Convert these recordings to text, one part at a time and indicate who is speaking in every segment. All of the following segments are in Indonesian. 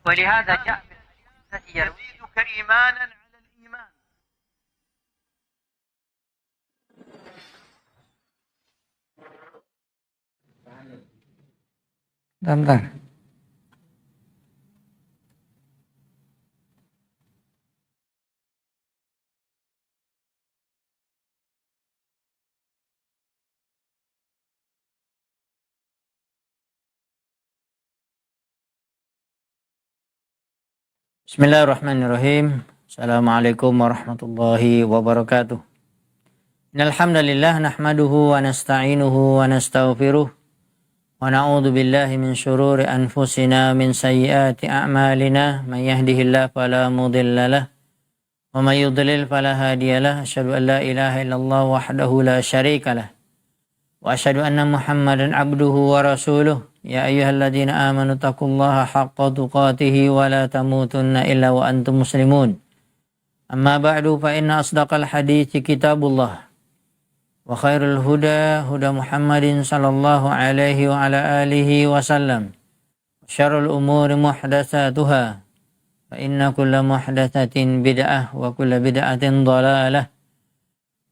Speaker 1: ولهذا جاء في الحديث الذي يزيدك إيمانا على الإيمان.
Speaker 2: Bentar. Bismillahirrahmanirrahim. Assalamualaikum warahmatullahi wabarakatuh. Innal hamdalillah nahmaduhu wa nasta'inuhu wa nastaghfiruh wa na'udzu billahi min shururi anfusina min sayyiati a'malina may yahdihillahu fala mudhillalah wa may yudlil fala hadiyalah. Asyhadu an la ilaha illallah wahdahu la syarikalah wa asyhadu anna Muhammadan abduhu wa rasuluh. Ya ayyuhalladzina amanu taqullaha haqqa tuqatih wa la tamutunna illa wa antum muslimun. Amma ba'du fa inna asdaqal hadithi kitabullah wa khairul huda huda Muhammadin sallallahu alaihi wa ala alihi wa sallam. Syarrul umuri muhdatsatuha fa inna kulla muhdatsatin bid'ah wa kulla bid'atin dhalalah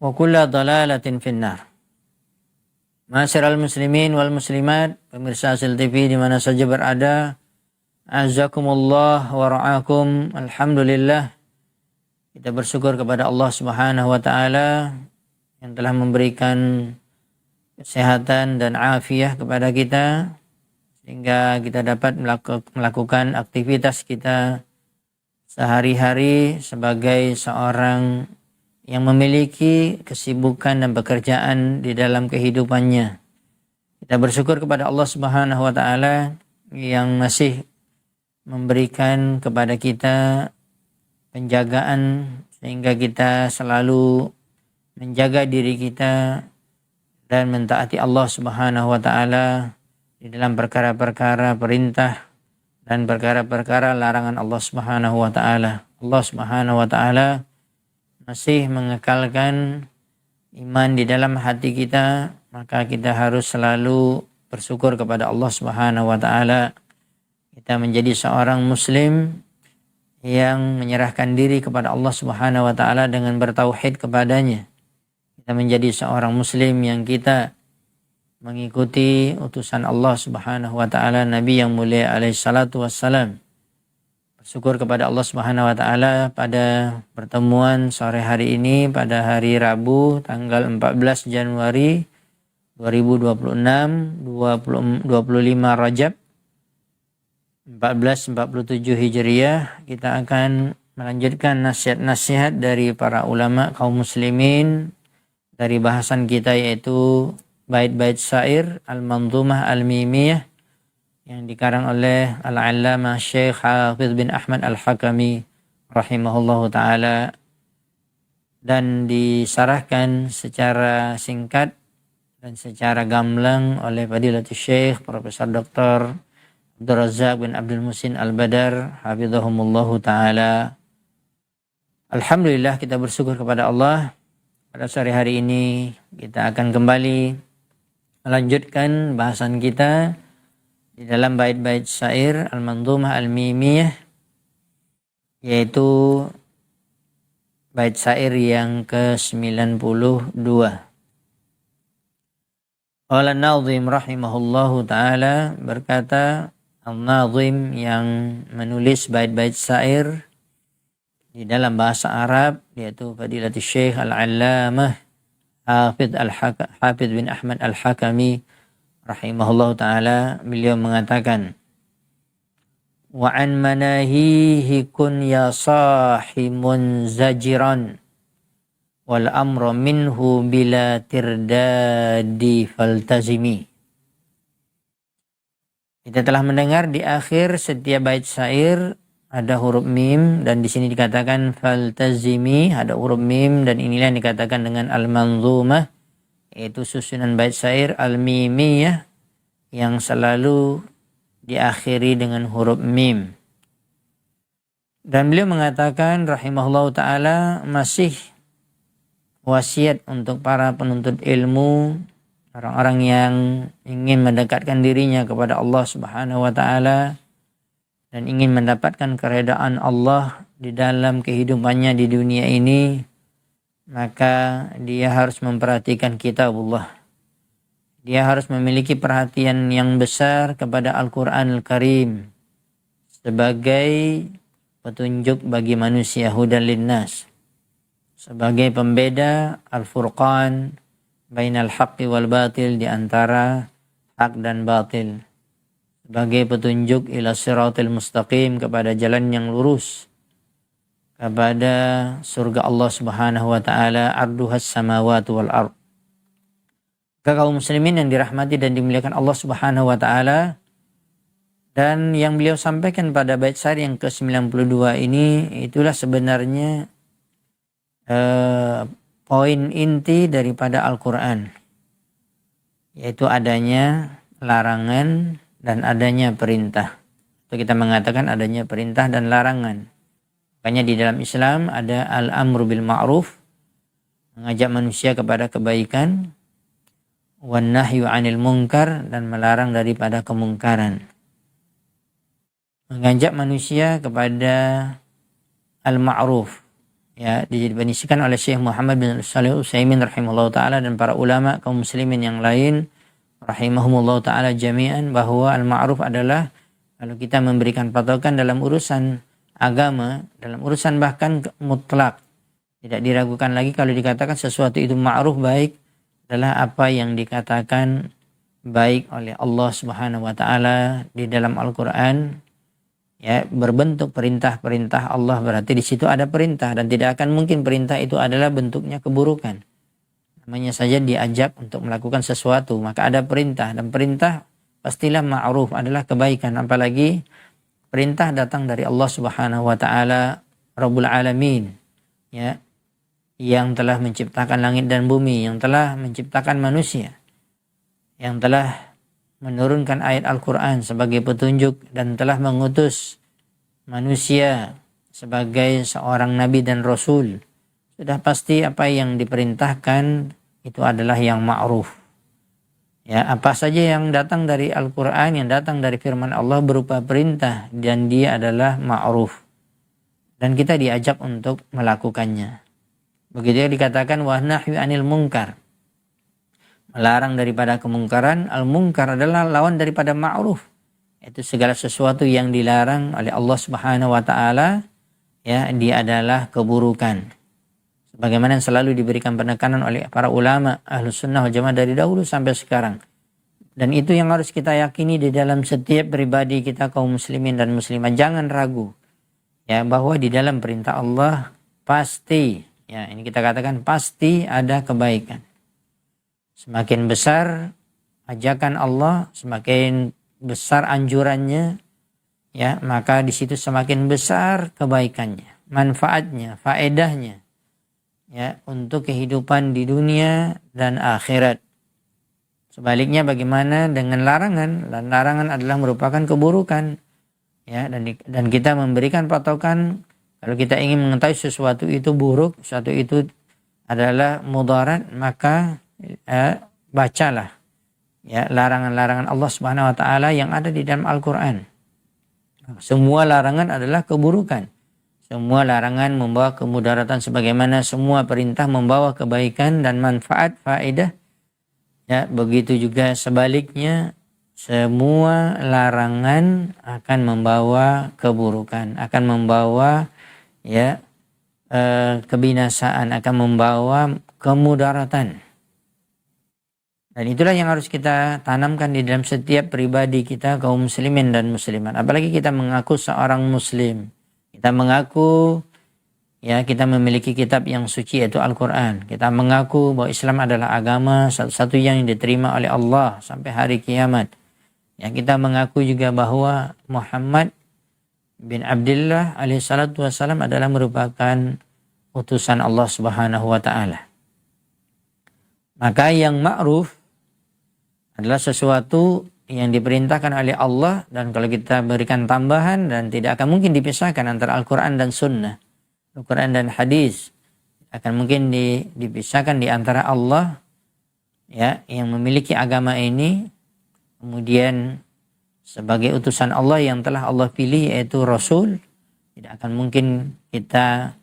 Speaker 2: wa kulla dhalalatin finnar. Ma'asyiral muslimin wal muslimat, pemirsa Asil TV di mana saja berada, azakumullah wa ra'akum. Alhamdulillah, kita bersyukur kepada Allah Subhanahu wa taala yang telah memberikan kesehatan dan afiah kepada kita sehingga kita dapat melakukan aktivitas kita sehari-hari sebagai seorang yang memiliki kesibukan dan pekerjaan di dalam kehidupannya. Kita bersyukur kepada Allah Subhanahu wa taala yang masih memberikan kepada kita penjagaan sehingga kita selalu menjaga diri kita dan mentaati Allah Subhanahu wa taala di dalam perkara-perkara perintah dan perkara-perkara larangan Allah Subhanahu wa taala. Allah Subhanahu wa taala masih mengekalkan iman di dalam hati kita, maka kita harus selalu bersyukur kepada Allah Subhanahu wa taala. Kita menjadi seorang muslim yang menyerahkan diri kepada Allah Subhanahu wa taala dengan bertauhid kepadanya. Kita menjadi seorang muslim yang kita mengikuti utusan Allah Subhanahu wa taala, Nabi yang mulia alaihi salatu wassalam. Bersyukur kepada Allah Subhanahu wa taala pada pertemuan sore hari ini pada hari Rabu tanggal 14 Januari 2026 25 Rajab 1447 Hijriah. Kita akan melanjutkan nasihat-nasihat dari para ulama kaum muslimin dari bahasan kita, yaitu bait-bait syair Al-Manzumah Al-Mimiyah yang dikarang oleh Al-Allamah Syekh Hafidz bin Ahmad Al-Hakami rahimahullahu ta'ala dan disarahkan secara singkat dan secara gamblang oleh Fadilatul Syekh Profesor Dr. Abdul Razak bin Abdul Muhsin Al-Badar hafizahumullahu ta'ala. Alhamdulillah, kita bersyukur kepada Allah. Pada sore hari ini kita akan kembali melanjutkan bahasan kita di dalam bait-bait syair Al-Manzumah Al-Mimiyah, yaitu bait syair yang ke-92. Qala an-Nazim rahimahullahu ta'ala, berkata Al-Nazim yang menulis bait-bait syair di dalam bahasa Arab, yaitu Fadilatul Syekh Al-Allamah Hafidz bin Ahmad Al-Hakami rahimahullahu ta'ala. Beliau mengatakan, wa an manahihi kun ya sahimun zajiran wal amru minhu bila tirdadi faltazimi. Kita telah mendengar di akhir setiap bait syair ada huruf mim, dan di sini dikatakan faltazimi, ada huruf mim, dan inilah yang dikatakan dengan al-manzumah, yaitu susunan bait syair al-mimiyah yang selalu diakhiri dengan huruf mim. Dan beliau mengatakan rahimahullahu ta'ala, masih wasiat untuk para penuntut ilmu, orang-orang yang ingin mendekatkan dirinya kepada Allah Subhanahu wa ta'ala, dan ingin mendapatkan keredaan Allah di dalam kehidupannya di dunia ini, maka dia harus memperhatikan kitabullah. Dia harus memiliki perhatian yang besar kepada Al-Quranul Karim sebagai petunjuk bagi manusia, hudan linnas, sebagai pembeda, al-furqan bainal haqqi wal batil, di antara hak dan batil, sebagai petunjuk ila siratil mustaqim, kepada jalan yang lurus, kepada surga Allah Subhanahu wa taala, arduhas samawati wal ard. Kaum muslimin yang dirahmati dan dimuliakan Allah Subhanahu wa taala, dan yang beliau sampaikan pada bait syair yang ke-92 ini, itulah sebenarnya poin inti daripada Al-Quran, yaitu adanya larangan dan adanya perintah. Atau kita mengatakan adanya perintah dan larangan. Makanya di dalam Islam ada al-amru bil ma'ruf, mengajak manusia kepada kebaikan, wan nahyu 'anil munkar, dan melarang daripada kemungkaran. Mengajak manusia kepada al-ma'ruf, ya, didefinisikan oleh Syekh Muhammad bin Shalih Al-Utsaimin rahimahullah ta'ala dan para ulama kaum muslimin yang lain rahimahumullah ta'ala jami'an, bahwa al-ma'ruf adalah kalau kita memberikan patokan dalam urusan agama, dalam urusan bahkan mutlak, tidak diragukan lagi kalau dikatakan sesuatu itu ma'ruf, baik, adalah apa yang dikatakan baik oleh Allah Subhanahu wa taala di dalam Al-Qur'an, ya, berbentuk perintah-perintah Allah, berarti di situ ada perintah, dan tidak akan mungkin perintah itu adalah bentuknya keburukan. Namanya saja diajak untuk melakukan sesuatu, maka ada perintah, dan perintah pastilah ma'ruf, adalah kebaikan. Apalagi perintah datang dari Allah Subhanahu wa taala Rabbul Alamin, ya, yang telah menciptakan langit dan bumi, yang telah menciptakan manusia, yang telah menurunkan ayat Al-Quran sebagai petunjuk, dan telah mengutus manusia sebagai seorang nabi dan rasul. Sudah pasti apa yang diperintahkan itu adalah yang ma'ruf. Ya, apa saja yang datang dari Al-Quran, yang datang dari firman Allah berupa perintah, dan dia adalah ma'ruf, dan kita diajak untuk melakukannya. Begitu yang dikatakan wa nahyu 'anil munkar, melarang daripada kemungkaran. Al-munkar adalah lawan daripada ma'ruf, itu segala sesuatu yang dilarang oleh Allah Subhanahu wa taala, ya, dia adalah keburukan. Sebagaimana yang selalu diberikan penekanan oleh para ulama Ahlus Sunnah wal Jamaah dari dahulu sampai sekarang. Dan itu yang harus kita yakini di dalam setiap pribadi kita kaum muslimin dan muslimah. Jangan ragu, ya, bahwa di dalam perintah Allah pasti, ya, ini kita katakan pasti ada kebaikan. Semakin besar ajakan Allah, semakin besar anjurannya, ya, maka di situ semakin besar kebaikannya, manfaatnya, faedahnya, ya, untuk kehidupan di dunia dan akhirat. Sebaliknya bagaimana dengan larangan? Dan larangan adalah merupakan keburukan, ya, dan kita memberikan patokan kalau kita ingin mengetahui sesuatu itu buruk, sesuatu itu adalah mudarat, maka bacalah, ya, larangan-larangan Allah Subhanahu wa taala yang ada di dalam Al-Qur'an. Semua larangan adalah keburukan. Semua larangan membawa kemudaratan, sebagaimana semua perintah membawa kebaikan dan manfaat, faedah. Ya, begitu juga sebaliknya, semua larangan akan membawa keburukan, akan membawa, ya, kebinasaan, akan membawa kemudaratan. Dan itulah yang harus kita tanamkan di dalam setiap pribadi kita kaum muslimin dan muslimat. Apalagi kita mengaku seorang muslim. Kita mengaku, ya, kita memiliki kitab yang suci yaitu Al-Quran. Kita mengaku bahwa Islam adalah agama satu-satu yang diterima oleh Allah sampai hari kiamat. Ya, kita mengaku juga bahwa Muhammad bin Abdullah alaihissalatu wassalam adalah merupakan utusan Allah Subhanahu wa ta'ala. Maka yang ma'ruf adalah sesuatu yang diperintahkan oleh Allah, dan kalau kita berikan tambahan, dan tidak akan mungkin dipisahkan antara Al-Quran dan Sunnah, Al-Quran dan Hadis, akan mungkin dipisahkan di antara Allah, ya, yang memiliki agama ini, kemudian sebagai utusan Allah yang telah Allah pilih yaitu Rasul, tidak akan mungkin kita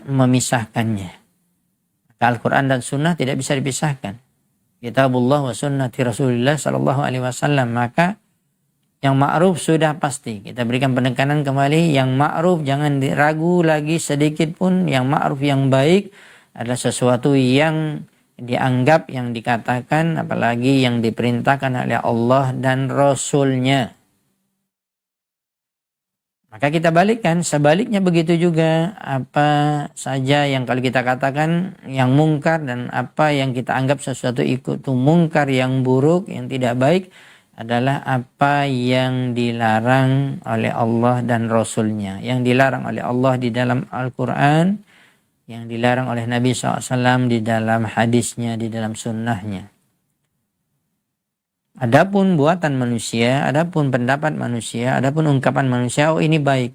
Speaker 2: memisahkannya. Maka Al-Quran dan Sunnah tidak bisa dipisahkan. Kitabullah wa sunnati Rasulullah sallallahu alaihi wasallam. Maka yang ma'ruf sudah pasti. Kita berikan penekanan kembali, yang ma'ruf jangan diragu lagi sedikit pun. Yang ma'ruf yang baik adalah sesuatu yang dianggap, yang dikatakan, apalagi yang diperintahkan oleh Allah dan Rasulnya. Maka kita balikkan, sebaliknya begitu juga, apa saja yang kalau kita katakan yang mungkar dan apa yang kita anggap sesuatu itu mungkar, yang buruk, yang tidak baik, adalah apa yang dilarang oleh Allah dan Rasulnya. Yang dilarang oleh Allah di dalam Al-Quran, yang dilarang oleh Nabi SAW di dalam hadisnya, di dalam sunnahnya. Adapun buatan manusia, adapun pendapat manusia, adapun ungkapan manusia, oh ini baik,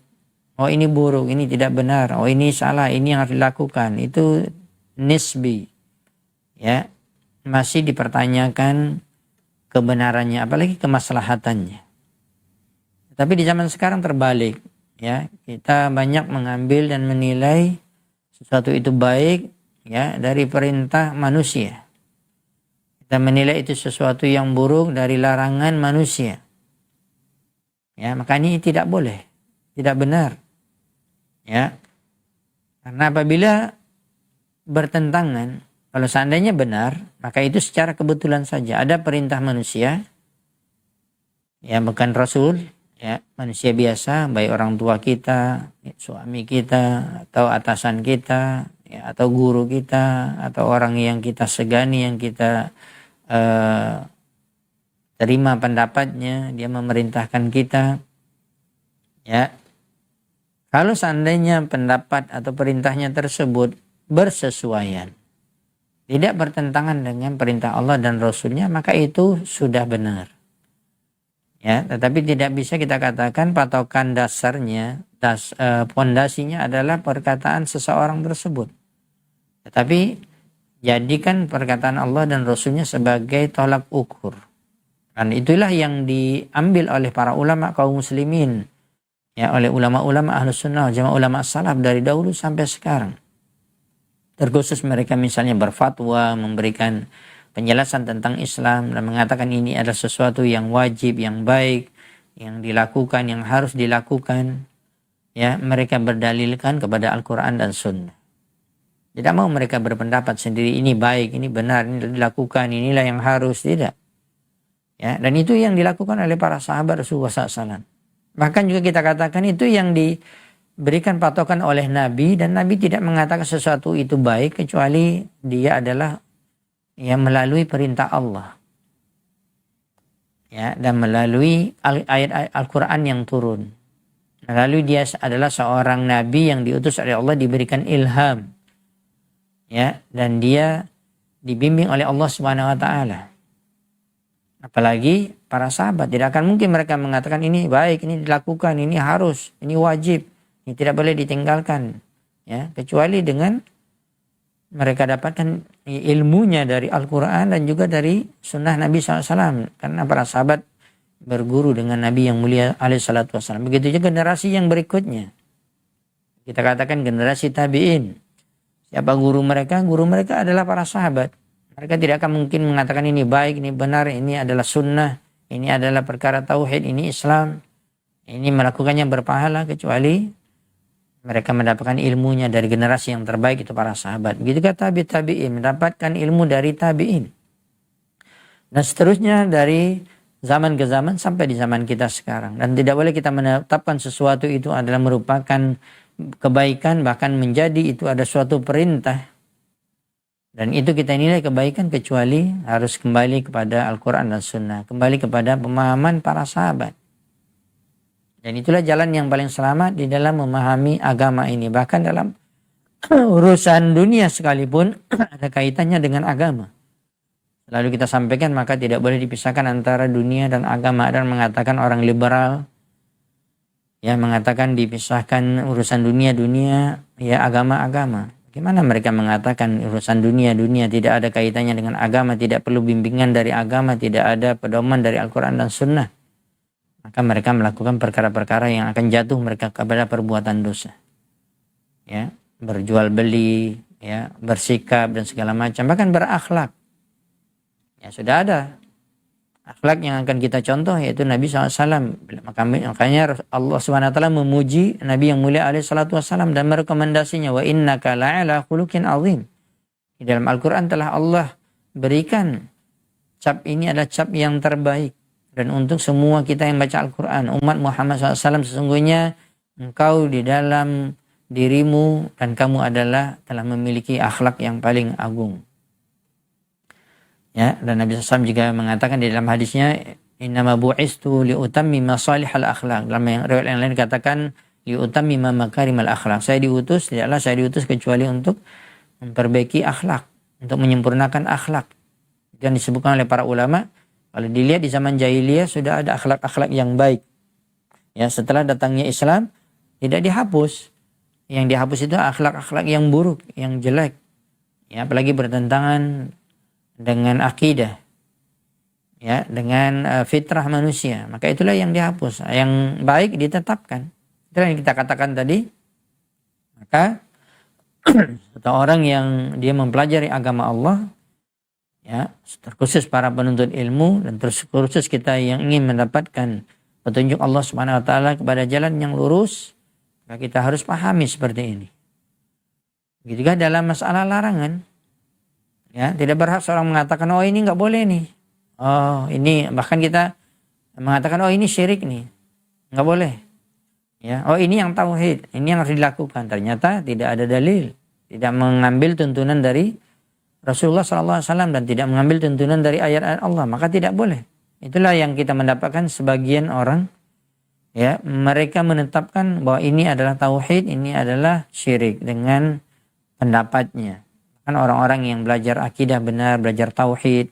Speaker 2: oh ini buruk, ini tidak benar, oh ini salah, ini yang harus dilakukan, itu nisbi. Ya, masih dipertanyakan kebenarannya, apalagi kemaslahatannya. Tapi di zaman sekarang terbalik, ya, kita banyak mengambil dan menilai sesuatu itu baik, ya, dari perintah manusia. Kita menilai itu sesuatu yang buruk dari larangan manusia. Ya, maka ini tidak boleh, tidak benar. Ya, karena apabila bertentangan, kalau seandainya benar, maka itu secara kebetulan saja. Ada perintah manusia, ya bukan Rasul, ya manusia biasa, baik orang tua kita, suami kita, atau atasan kita, ya, atau guru kita, atau orang yang kita segani, yang kita terima pendapatnya, dia memerintahkan kita. Ya, kalau seandainya pendapat atau perintahnya tersebut bersesuaian, tidak bertentangan dengan perintah Allah dan Rasulnya, maka itu sudah benar. Ya, tetapi tidak bisa kita katakan patokan dasarnya, pondasinya adalah perkataan seseorang tersebut. Tetapi jadikan perkataan Allah dan Rasulnya sebagai tolak ukur. Dan itulah yang diambil oleh para ulama kaum muslimin, ya, oleh ulama-ulama ahlus sunnah, jamaah ulama salaf dari dahulu sampai sekarang. Terkhusus mereka misalnya berfatwa, memberikan penjelasan tentang Islam dan mengatakan ini adalah sesuatu yang wajib, yang baik, yang dilakukan, yang harus dilakukan. Ya, mereka berdalilkan kepada Al-Quran dan Sunnah. Tidak mau mereka berpendapat sendiri, ini baik, ini benar, ini dilakukan, inilah yang harus, tidak. Ya, dan itu yang dilakukan oleh para sahabat Rasulullah SAW. Bahkan juga kita katakan itu yang diberikan patokan oleh Nabi, dan Nabi tidak mengatakan sesuatu itu baik kecuali dia adalah ya melalui perintah Allah. Ya, dan melalui ayat Al-Quran yang turun. Lalu dia adalah seorang nabi yang diutus oleh Allah, diberikan ilham. Ya, dan dia dibimbing oleh Allah Subhanahu wa taala. Apalagi para sahabat, tidak akan mungkin mereka mengatakan ini baik, ini dilakukan, ini harus, ini wajib, ini tidak boleh ditinggalkan. Ya, kecuali dengan mereka dapatkan ilmunya dari Al-Quran dan juga dari sunnah Nabi SAW. Karena para sahabat berguru dengan Nabi yang mulia alaihissalatu wassalam. Begitu juga generasi yang berikutnya. Kita katakan generasi tabi'in. Siapa guru mereka? Guru mereka adalah para sahabat. Mereka tidak akan mungkin mengatakan ini baik, ini benar, ini adalah sunnah, ini adalah perkara tauhid, ini Islam, ini melakukannya berpahala, kecuali mereka mendapatkan ilmunya dari generasi yang terbaik, itu para sahabat. Begitu juga tabi'in mendapatkan ilmu dari tabi'in. Dan seterusnya dari zaman ke zaman sampai di zaman kita sekarang. Dan tidak boleh kita menetapkan sesuatu itu adalah merupakan kebaikan, bahkan menjadi itu ada suatu perintah. Dan itu kita nilai kebaikan kecuali harus kembali kepada Al-Quran dan Sunnah. Kembali kepada pemahaman para sahabat. Dan itulah jalan yang paling selamat di dalam memahami agama ini. Bahkan dalam urusan dunia sekalipun ada kaitannya dengan agama. Lalu kita sampaikan, maka tidak boleh dipisahkan antara dunia dan agama. Dan mengatakan orang liberal, ya, mengatakan dipisahkan urusan dunia, ya agama. Gimana mereka mengatakan urusan dunia tidak ada kaitannya dengan agama, tidak perlu bimbingan dari agama, tidak ada pedoman dari Al-Quran dan Sunnah. maka mereka melakukan perkara-perkara yang akan jatuh mereka kepada perbuatan dosa. Ya, berjual beli, ya, bersikap dan segala macam, bahkan berakhlak. Ya, sudah ada akhlak yang akan kita contoh yaitu Nabi SAW. Makanya Allah SWT memuji Nabi yang mulia SAW dan merekomendasinya, wa innaka la'ala khuluqin azim. Di dalam Al-Quran telah Allah berikan cap ini adalah cap yang terbaik. Dan untuk semua kita yang baca Al-Quran, umat Muhammad SAW, sesungguhnya engkau di dalam dirimu dan kamu adalah telah memiliki akhlak yang paling agung. Ya, dan Nabi SAW juga mengatakan di dalam hadisnya, innama bu'istu liutammima salihal akhlak. Dalam riwayat yang lain dikatakan liutammima makarimal akhlak. Saya diutus kecuali untuk memperbaiki akhlak, untuk menyempurnakan akhlak. Dan disebutkan oleh para ulama, kalau dilihat di zaman jahiliyah sudah ada akhlak-akhlak yang baik. Ya, setelah datangnya Islam tidak dihapus. Yang dihapus itu akhlak-akhlak yang buruk, yang jelek. Ya, apalagi bertentangan dengan akidah. Ya, dengan fitrah manusia. Maka itulah yang dihapus. Yang baik ditetapkan. Itulah yang kita katakan tadi. Maka orang yang dia mempelajari agama Allah, ya, terkhusus para penuntut ilmu dan terkhusus kita yang ingin mendapatkan petunjuk Allah Subhanahu wa taala kepada jalan yang lurus, maka kita harus pahami seperti ini. Begitu juga dalam masalah larangan. Ya, tidak berhak seorang mengatakan, oh ini enggak boleh nih. Oh, ini bahkan kita mengatakan, oh ini syirik nih. Enggak boleh. Ya, oh ini yang tauhid, ini yang harus dilakukan. Ternyata tidak ada dalil, tidak mengambil tuntunan dari Rasulullah SAW dan tidak mengambil tuntunan dari ayat-ayat Allah, maka tidak boleh. Itulah yang kita mendapatkan sebagian orang, ya, mereka menetapkan bahwa ini adalah tauhid, ini adalah syirik dengan pendapatnya. Kan orang-orang yang belajar akidah benar, belajar tauhid,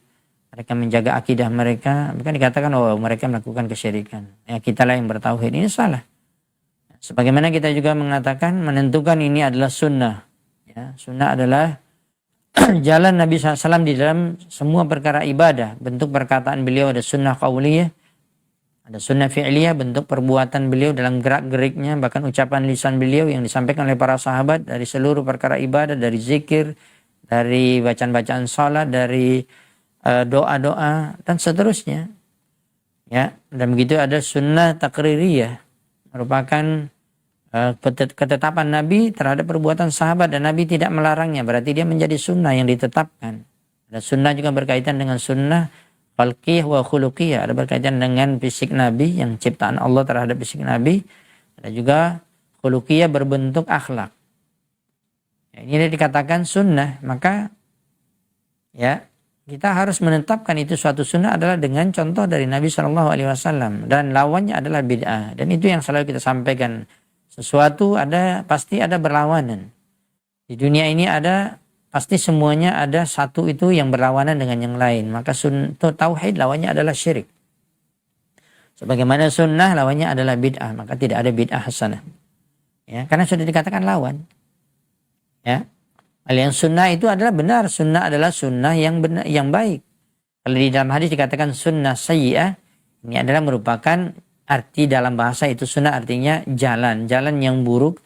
Speaker 2: mereka menjaga akidah mereka, bukan dikatakan oh mereka melakukan kesyirikan. Ya, kita lah yang bertauhid, ini salah. Sebagaimana kita juga mengatakan menentukan ini adalah sunnah. Ya, sunnah adalah jalan Nabi SAW di dalam semua perkara ibadah. Bentuk perkataan beliau ada sunnah qauliyah, ada sunnah fi'liyah, bentuk perbuatan beliau dalam gerak-geriknya, bahkan ucapan lisan beliau yang disampaikan oleh para sahabat dari seluruh perkara ibadah, dari zikir, dari bacaan-bacaan salat, dari doa-doa dan seterusnya. Ya, dan begitu ada sunnah takririyah, merupakan ketetapan Nabi terhadap perbuatan sahabat dan Nabi tidak melarangnya, berarti dia menjadi sunnah yang ditetapkan. Ada sunnah juga berkaitan dengan sunnah khalqiyah wa khuluqiyah, ada berkaitan dengan fisik Nabi, yang ciptaan Allah terhadap fisik Nabi. Ada juga khuluqiyah berbentuk akhlak. Ya, ini dikatakan sunnah, maka ya kita harus menetapkan itu suatu sunnah adalah dengan contoh dari Nabi SAW, dan lawannya adalah bid'ah. Dan itu yang selalu kita sampaikan. Sesuatu pasti ada berlawanan. Di dunia ini pasti semuanya ada satu itu yang berlawanan dengan yang lain. Maka tauhid lawannya adalah syirik. Sebagaimana sunnah lawannya adalah bid'ah, maka tidak ada bid'ah hasanah. Ya, karena sudah dikatakan lawan. Ya. Hal yang sunnah itu adalah benar, sunnah adalah sunnah yang benar, yang baik. Kalau di dalam hadis dikatakan sunnah sayyi'ah, ini adalah merupakan arti dalam bahasa itu sunnah artinya jalan yang buruk,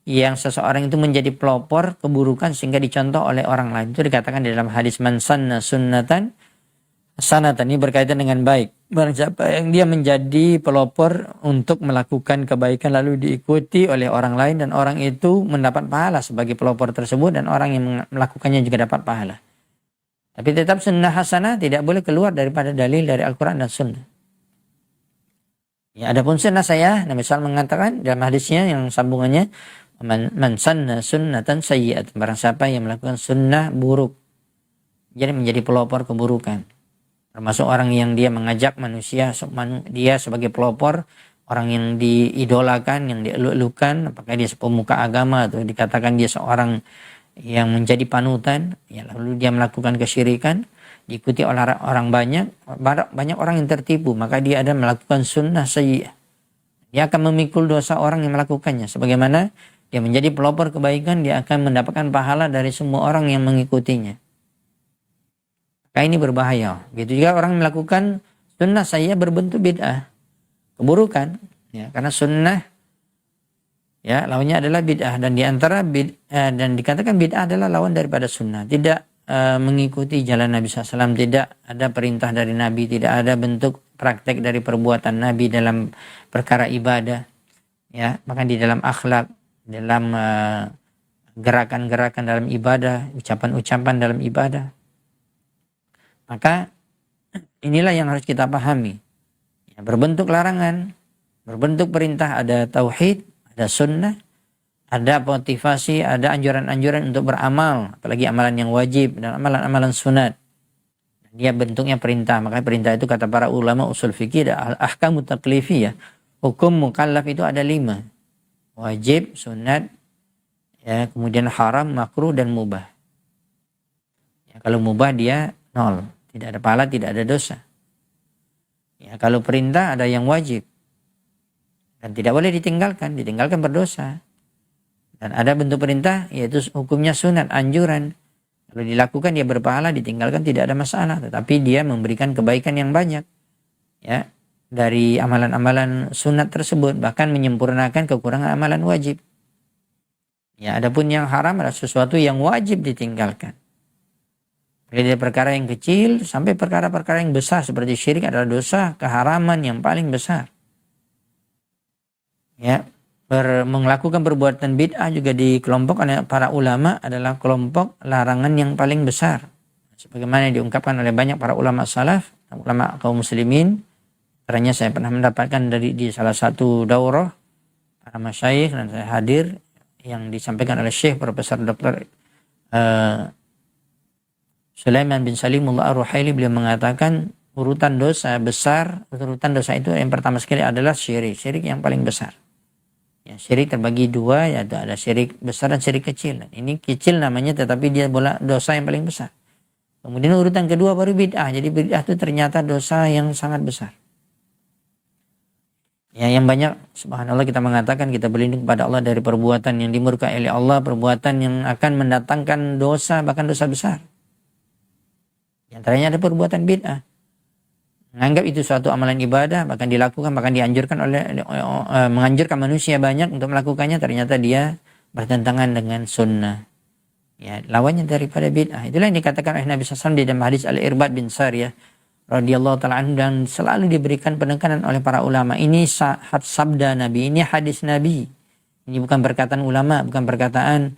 Speaker 2: yang seseorang itu menjadi pelopor keburukan sehingga dicontoh oleh orang lain. Itu dikatakan di dalam hadis man sanna sunnatan hasanatan, ini berkaitan dengan baik. Barang siapa yang dia menjadi pelopor untuk melakukan kebaikan lalu diikuti oleh orang lain dan orang itu mendapat pahala sebagai pelopor tersebut dan orang yang melakukannya juga dapat pahala. Tapi tetap sunnah hasanah tidak boleh keluar daripada dalil dari Al-Quran dan sunnah. Ya, adapun sunnah saya, Nabi SAW mengatakan dalam hadisnya yang sambungannya, man sanna sunnatan sayyi'at, barang siapa yang melakukan sunnah buruk, jadi menjadi pelopor keburukan. Termasuk orang yang dia mengajak manusia, dia sebagai pelopor, orang yang diidolakan, yang dieluk-elukan, apakah dia pemuka agama atau dikatakan dia seorang yang menjadi panutan, ya, lalu dia melakukan kesyirikan, diikuti oleh orang banyak orang yang tertipu, maka dia ada melakukan sunnah sayyi'ah. Dia akan memikul dosa orang yang melakukannya. Sebagaimana dia menjadi pelopor kebaikan, dia akan mendapatkan pahala dari semua orang yang mengikutinya. Maka ini berbahaya. Begitu juga orang melakukan sunnah sayyi'ah berbentuk bid'ah. keburukan. Ya, karena sunnah ya lawannya adalah bid'ah, dan diantara dan dikatakan bid'ah adalah lawan daripada sunnah. Tidak mengikuti jalan Nabi SAW, tidak ada perintah dari Nabi, tidak ada bentuk praktek dari perbuatan Nabi dalam perkara ibadah, ya, bahkan di dalam akhlak, dalam gerakan-gerakan dalam ibadah, ucapan-ucapan dalam ibadah. Maka inilah yang harus kita pahami. Ya, berbentuk larangan, berbentuk perintah, ada tauhid, ada sunnah, ada motivasi, ada anjuran-anjuran untuk beramal, apalagi amalan yang wajib dan amalan-amalan sunat. Dia bentuknya perintah, makanya perintah itu kata para ulama usul fikih ada ahkamu taklifiyah. Hukum mukallaf itu ada 5. Wajib, sunat, ya, kemudian haram, makruh, dan mubah. Ya, kalau mubah dia 0, tidak ada pahala, tidak ada dosa. Ya, kalau perintah ada yang wajib dan tidak boleh ditinggalkan berdosa. Dan ada bentuk perintah yaitu hukumnya sunat, anjuran. Kalau dilakukan dia berpahala, ditinggalkan tidak ada masalah, tetapi dia memberikan kebaikan yang banyak. Ya, dari amalan-amalan sunat tersebut, bahkan menyempurnakan kekurangan amalan wajib. Ya, adapun yang haram adalah sesuatu yang wajib ditinggalkan. Dari perkara yang kecil sampai perkara-perkara yang besar seperti syirik adalah dosa keharaman yang paling besar. Ya, melakukan perbuatan bid'ah juga dikelompokkan oleh para ulama adalah kelompok larangan yang paling besar. Sebagaimana diungkapkan oleh banyak para ulama salaf, ulama kaum muslimin. Caranya saya pernah mendapatkan di salah satu daurah para masyayikh dan saya hadir yang disampaikan oleh Syekh Profesor Dr. Sulaiman bin Salimullah Ar-Ruhaili. Beliau mengatakan urutan dosa besar, urutan dosa itu yang pertama sekali adalah syirik yang paling besar. Ya, syirik terbagi 2, yaitu ada syirik besar dan syirik kecil. Dan ini kecil namanya, tetapi dia dosa yang paling besar. Kemudian urutan kedua baru bid'ah. Jadi bid'ah itu ternyata dosa yang sangat besar. Ya, yang banyak subhanallah kita mengatakan kita berlindung kepada Allah dari perbuatan yang dimurkai oleh Allah, perbuatan yang akan mendatangkan dosa, bahkan dosa besar. Di antaranya ada perbuatan bid'ah. Menganggap itu suatu amalan ibadah, bahkan dilakukan, bahkan dianjurkan menganjurkan manusia banyak untuk melakukannya, ternyata dia bertentangan dengan sunnah. Ya, lawannya daripada bid'ah. Itulah yang dikatakan oleh Nabi SAW di dalam hadis Al-Irbad bin Sariyah radhiyallahu ta'ala anhu, dan selalu diberikan penekanan oleh para ulama. Ini sabda Nabi, ini hadis Nabi. Ini bukan perkataan ulama, bukan perkataan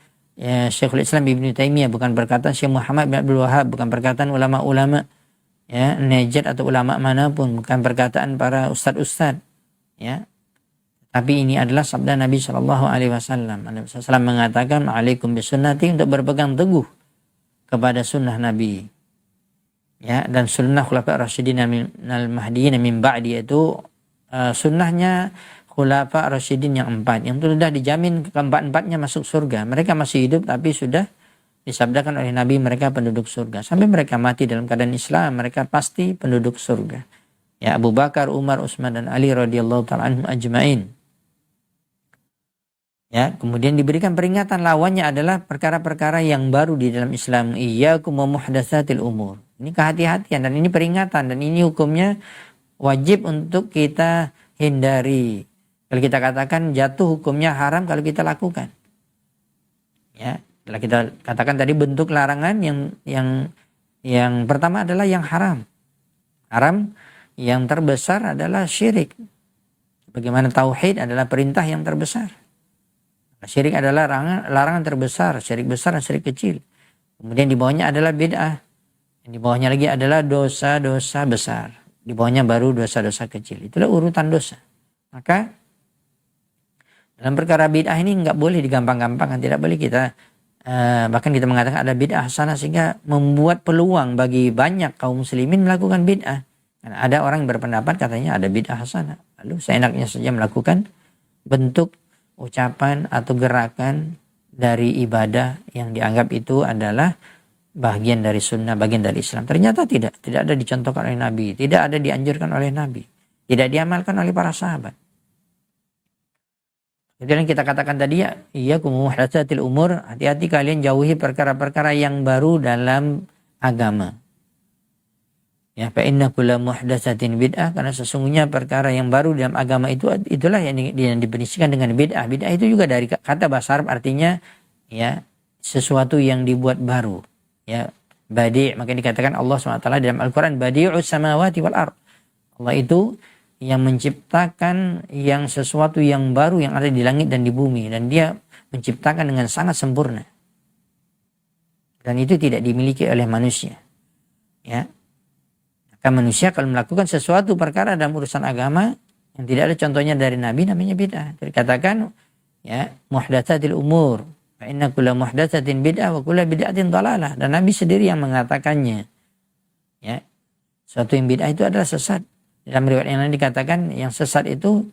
Speaker 2: Syekhul Islam Ibnu Taimiyah, bukan perkataan Syekh Muhammad bin Abdul Wahab, bukan perkataan ulama-ulama ya Najd atau ulama manapun, bukan perkataan para ustad-ustad, ya. Tapi ini adalah sabda Nabi Shallallahu Alaihi Wasallam. Nabi SAW mengatakan, "Alaikum bisunnati", untuk berpegang teguh kepada sunnah Nabi, ya, dan sunnah khulafa rasyidin al-mahdiyyin min ba'di, yaitu sunnahnya khulafa rasyidin yang 4, yang sudah dijamin keempat-empatnya masuk surga. Mereka masih hidup tapi sudah disabdakan oleh Nabi mereka penduduk surga. Sampai mereka mati dalam keadaan Islam, mereka pasti penduduk surga. Ya, Abu Bakar, Umar, Utsman, dan Ali radhiyallahu ta'ala anhum ajma'in. Ya, kemudian diberikan peringatan lawannya adalah perkara-perkara yang baru di dalam Islam. Iyyakum wa muhdatsatil umur. Ini kehati-hatian dan ini peringatan, dan ini hukumnya wajib untuk kita hindari. Kalau kita katakan jatuh hukumnya haram kalau kita lakukan. Ya, kalau kita katakan tadi bentuk larangan yang pertama adalah yang haram. Haram yang terbesar adalah syirik. Bagaimana tauhid adalah perintah yang terbesar. Syirik adalah larangan terbesar, syirik besar dan syirik kecil. Kemudian di bawahnya adalah bid'ah. Di bawahnya lagi adalah dosa-dosa besar. Di bawahnya baru dosa-dosa kecil. Itulah urutan dosa. Maka dalam perkara bid'ah ini nggak boleh digampang-gampangkan. Tidak boleh kita bahkan kita mengatakan ada bid'ah hasanah, sehingga membuat peluang bagi banyak kaum muslimin melakukan bid'ah. Karena ada orang yang berpendapat katanya ada bid'ah hasanah, lalu seenaknya saja melakukan bentuk ucapan atau gerakan dari ibadah yang dianggap itu adalah bagian dari sunnah, bagian dari Islam. Ternyata tidak ada dicontohkan oleh Nabi, tidak ada dianjurkan oleh Nabi, tidak diamalkan oleh para sahabat. Itu yang kita katakan tadi, ya, iyyakum muhdatsatil umur, hati-hati kalian jauhi perkara-perkara yang baru dalam agama. Ya, fa inna kulla muhdatsatin bid'ah, karena sesungguhnya perkara yang baru dalam agama itulah yang didefinisikan dengan bid'ah. Bid'ah itu juga dari kata bahasa Arab, artinya ya sesuatu yang dibuat baru. Ya, badi', maka dikatakan Allah SWT dalam Al-Qur'an badi'us samawati wal ard. Allah itu yang menciptakan yang sesuatu yang baru yang ada di langit dan di bumi, dan dia menciptakan dengan sangat sempurna. Dan itu tidak dimiliki oleh manusia. Ya. Maka manusia kalau melakukan sesuatu perkara dalam urusan agama yang tidak ada contohnya dari Nabi, namanya bid'ah. Dikatakan ya muhdatsatil umur. Fa inna kulla muhdatsatin bid'ah wa kulla bid'atin dhalalah. Dan Nabi sendiri yang mengatakannya. Ya. Suatu yang bid'ah itu adalah sesat. Dalam riwayat yang lain dikatakan yang sesat itu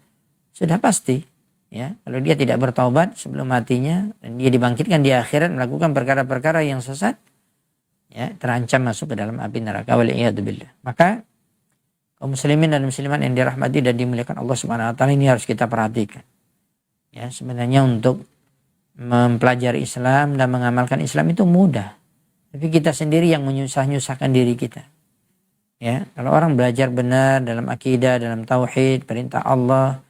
Speaker 2: sudah pasti. Ya, kalau dia tidak bertaubat sebelum matinya dan dia dibangkitkan di akhirat melakukan perkara-perkara yang sesat, ya, terancam masuk ke dalam api neraka, waliyadzubillah. Maka kaum muslimin dan muslimat yang dirahmati dan dimuliakan Allah Subhanahu wa taala, ini harus kita perhatikan. Ya, sebenarnya untuk mempelajari Islam dan mengamalkan Islam itu mudah. Tapi kita sendiri yang menyusah-nyusahkan diri kita. Ya, kalau orang belajar benar dalam akidah, dalam tauhid, perintah Allah,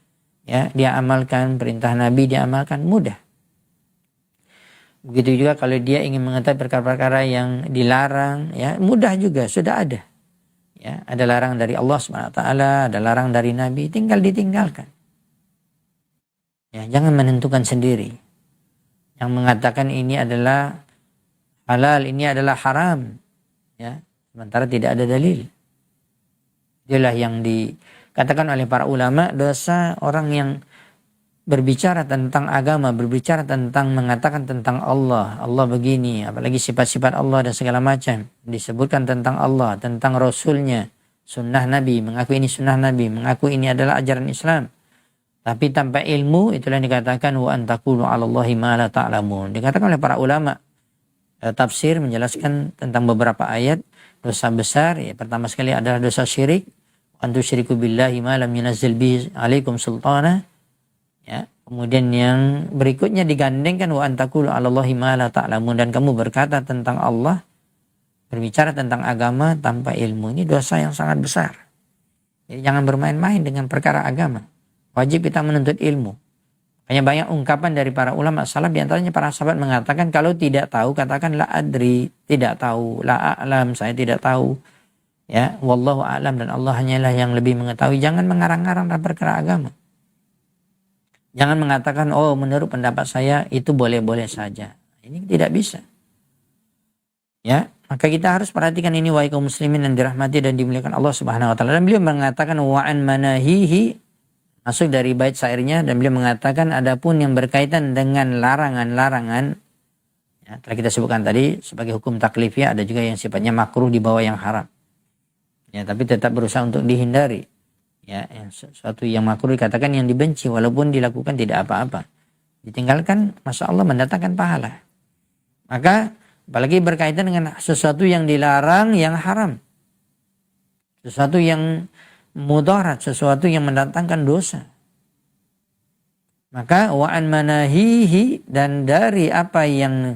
Speaker 2: ya, dia amalkan, perintah Nabi dia amalkan, mudah. Begitu juga kalau dia ingin mengetahui perkara-perkara yang dilarang, ya, mudah juga, sudah ada. Ya, ada larangan dari Allah SWT, ada larangan dari Nabi, tinggal ditinggalkan. Ya, jangan menentukan sendiri. Yang mengatakan ini adalah halal, ini adalah haram. Ya, sementara tidak ada dalil. Itulah yang dikatakan oleh para ulama, dosa orang yang berbicara tentang agama, berbicara tentang mengatakan tentang Allah, Allah begini, apalagi sifat-sifat Allah dan segala macam, disebutkan tentang Allah, tentang Rasulnya, sunnah Nabi, mengaku ini sunnah Nabi, mengaku ini adalah ajaran Islam, tapi tanpa ilmu, itulah yang dikatakan wa antaqulu 'alallahi ma la ta'lamun. Dikatakan oleh para ulama tafsir menjelaskan tentang beberapa ayat dosa besar, ya, pertama sekali adalah dosa syirik, antusyriku billahi ma lam yunazzil bihi 'alaikum sultana. Ya, kemudian yang berikutnya digandengkan wa antaqulu 'alallahi ma la ta'lamun, dan kamu berkata tentang Allah, berbicara tentang agama tanpa ilmu. Ini dosa yang sangat besar. Jadi jangan bermain-main dengan perkara agama. Wajib kita menuntut ilmu. Hanya banyak ungkapan dari para ulama salaf, di antaranya para sahabat mengatakan kalau tidak tahu katakan la adri, tidak tahu, la a'lam, saya tidak tahu. Ya, wallahu a'lam, dan Allah hanyalah yang lebih mengetahui. Jangan mengarang-arang dalam perkara agama. Jangan mengatakan oh menurut pendapat saya itu boleh-boleh saja. Ini tidak bisa. Ya, maka kita harus perhatikan ini wahai kaum muslimin yang dirahmati dan dimuliakan Allah Subhanahu wa taala. Dan beliau mengatakan wa an manahihi, masuk dari bait syairnya, dan beliau mengatakan adapun yang berkaitan dengan larangan-larangan, ya, telah kita sebutkan tadi sebagai hukum taklifiyah, ada juga yang sifatnya makruh di bawah yang haram. Ya, tapi tetap berusaha untuk dihindari. Ya, yang sesuatu yang makruh dikatakan yang dibenci walaupun dilakukan tidak apa-apa. Ditinggalkan, masya Allah mendatangkan pahala. Maka apalagi berkaitan dengan sesuatu yang dilarang yang haram. Sesuatu yang mudarat, sesuatu yang mendatangkan dosa. Maka wa'an manahihi, dan dari apa yang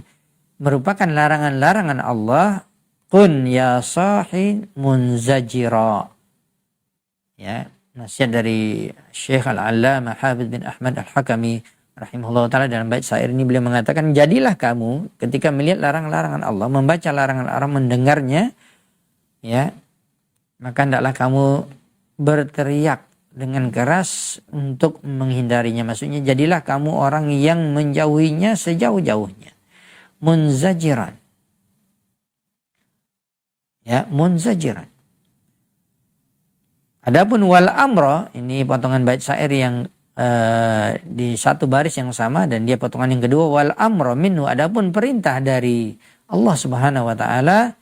Speaker 2: merupakan larangan-larangan Allah, kun ya sahi munzajira. Ya, nasihat dari Syekh Al-Allamah Hafidz bin Ahmad Al-Hakami rahimahullah ta'ala dalam bait syair ini beliau mengatakan, jadilah kamu ketika melihat larangan-larangan Allah, membaca larangan-larangan, mendengarnya, ya, maka hendaklah kamu berteriak dengan keras untuk menghindarinya. Maksudnya jadilah kamu orang yang menjauhinya sejauh-jauhnya. Munzajiran. Ya, munzajiran. Adapun wal amra, ini potongan bait syair yang di satu baris yang sama, dan dia potongan yang kedua, wal amra minhu, adapun perintah dari Allah Subhanahu wa taala,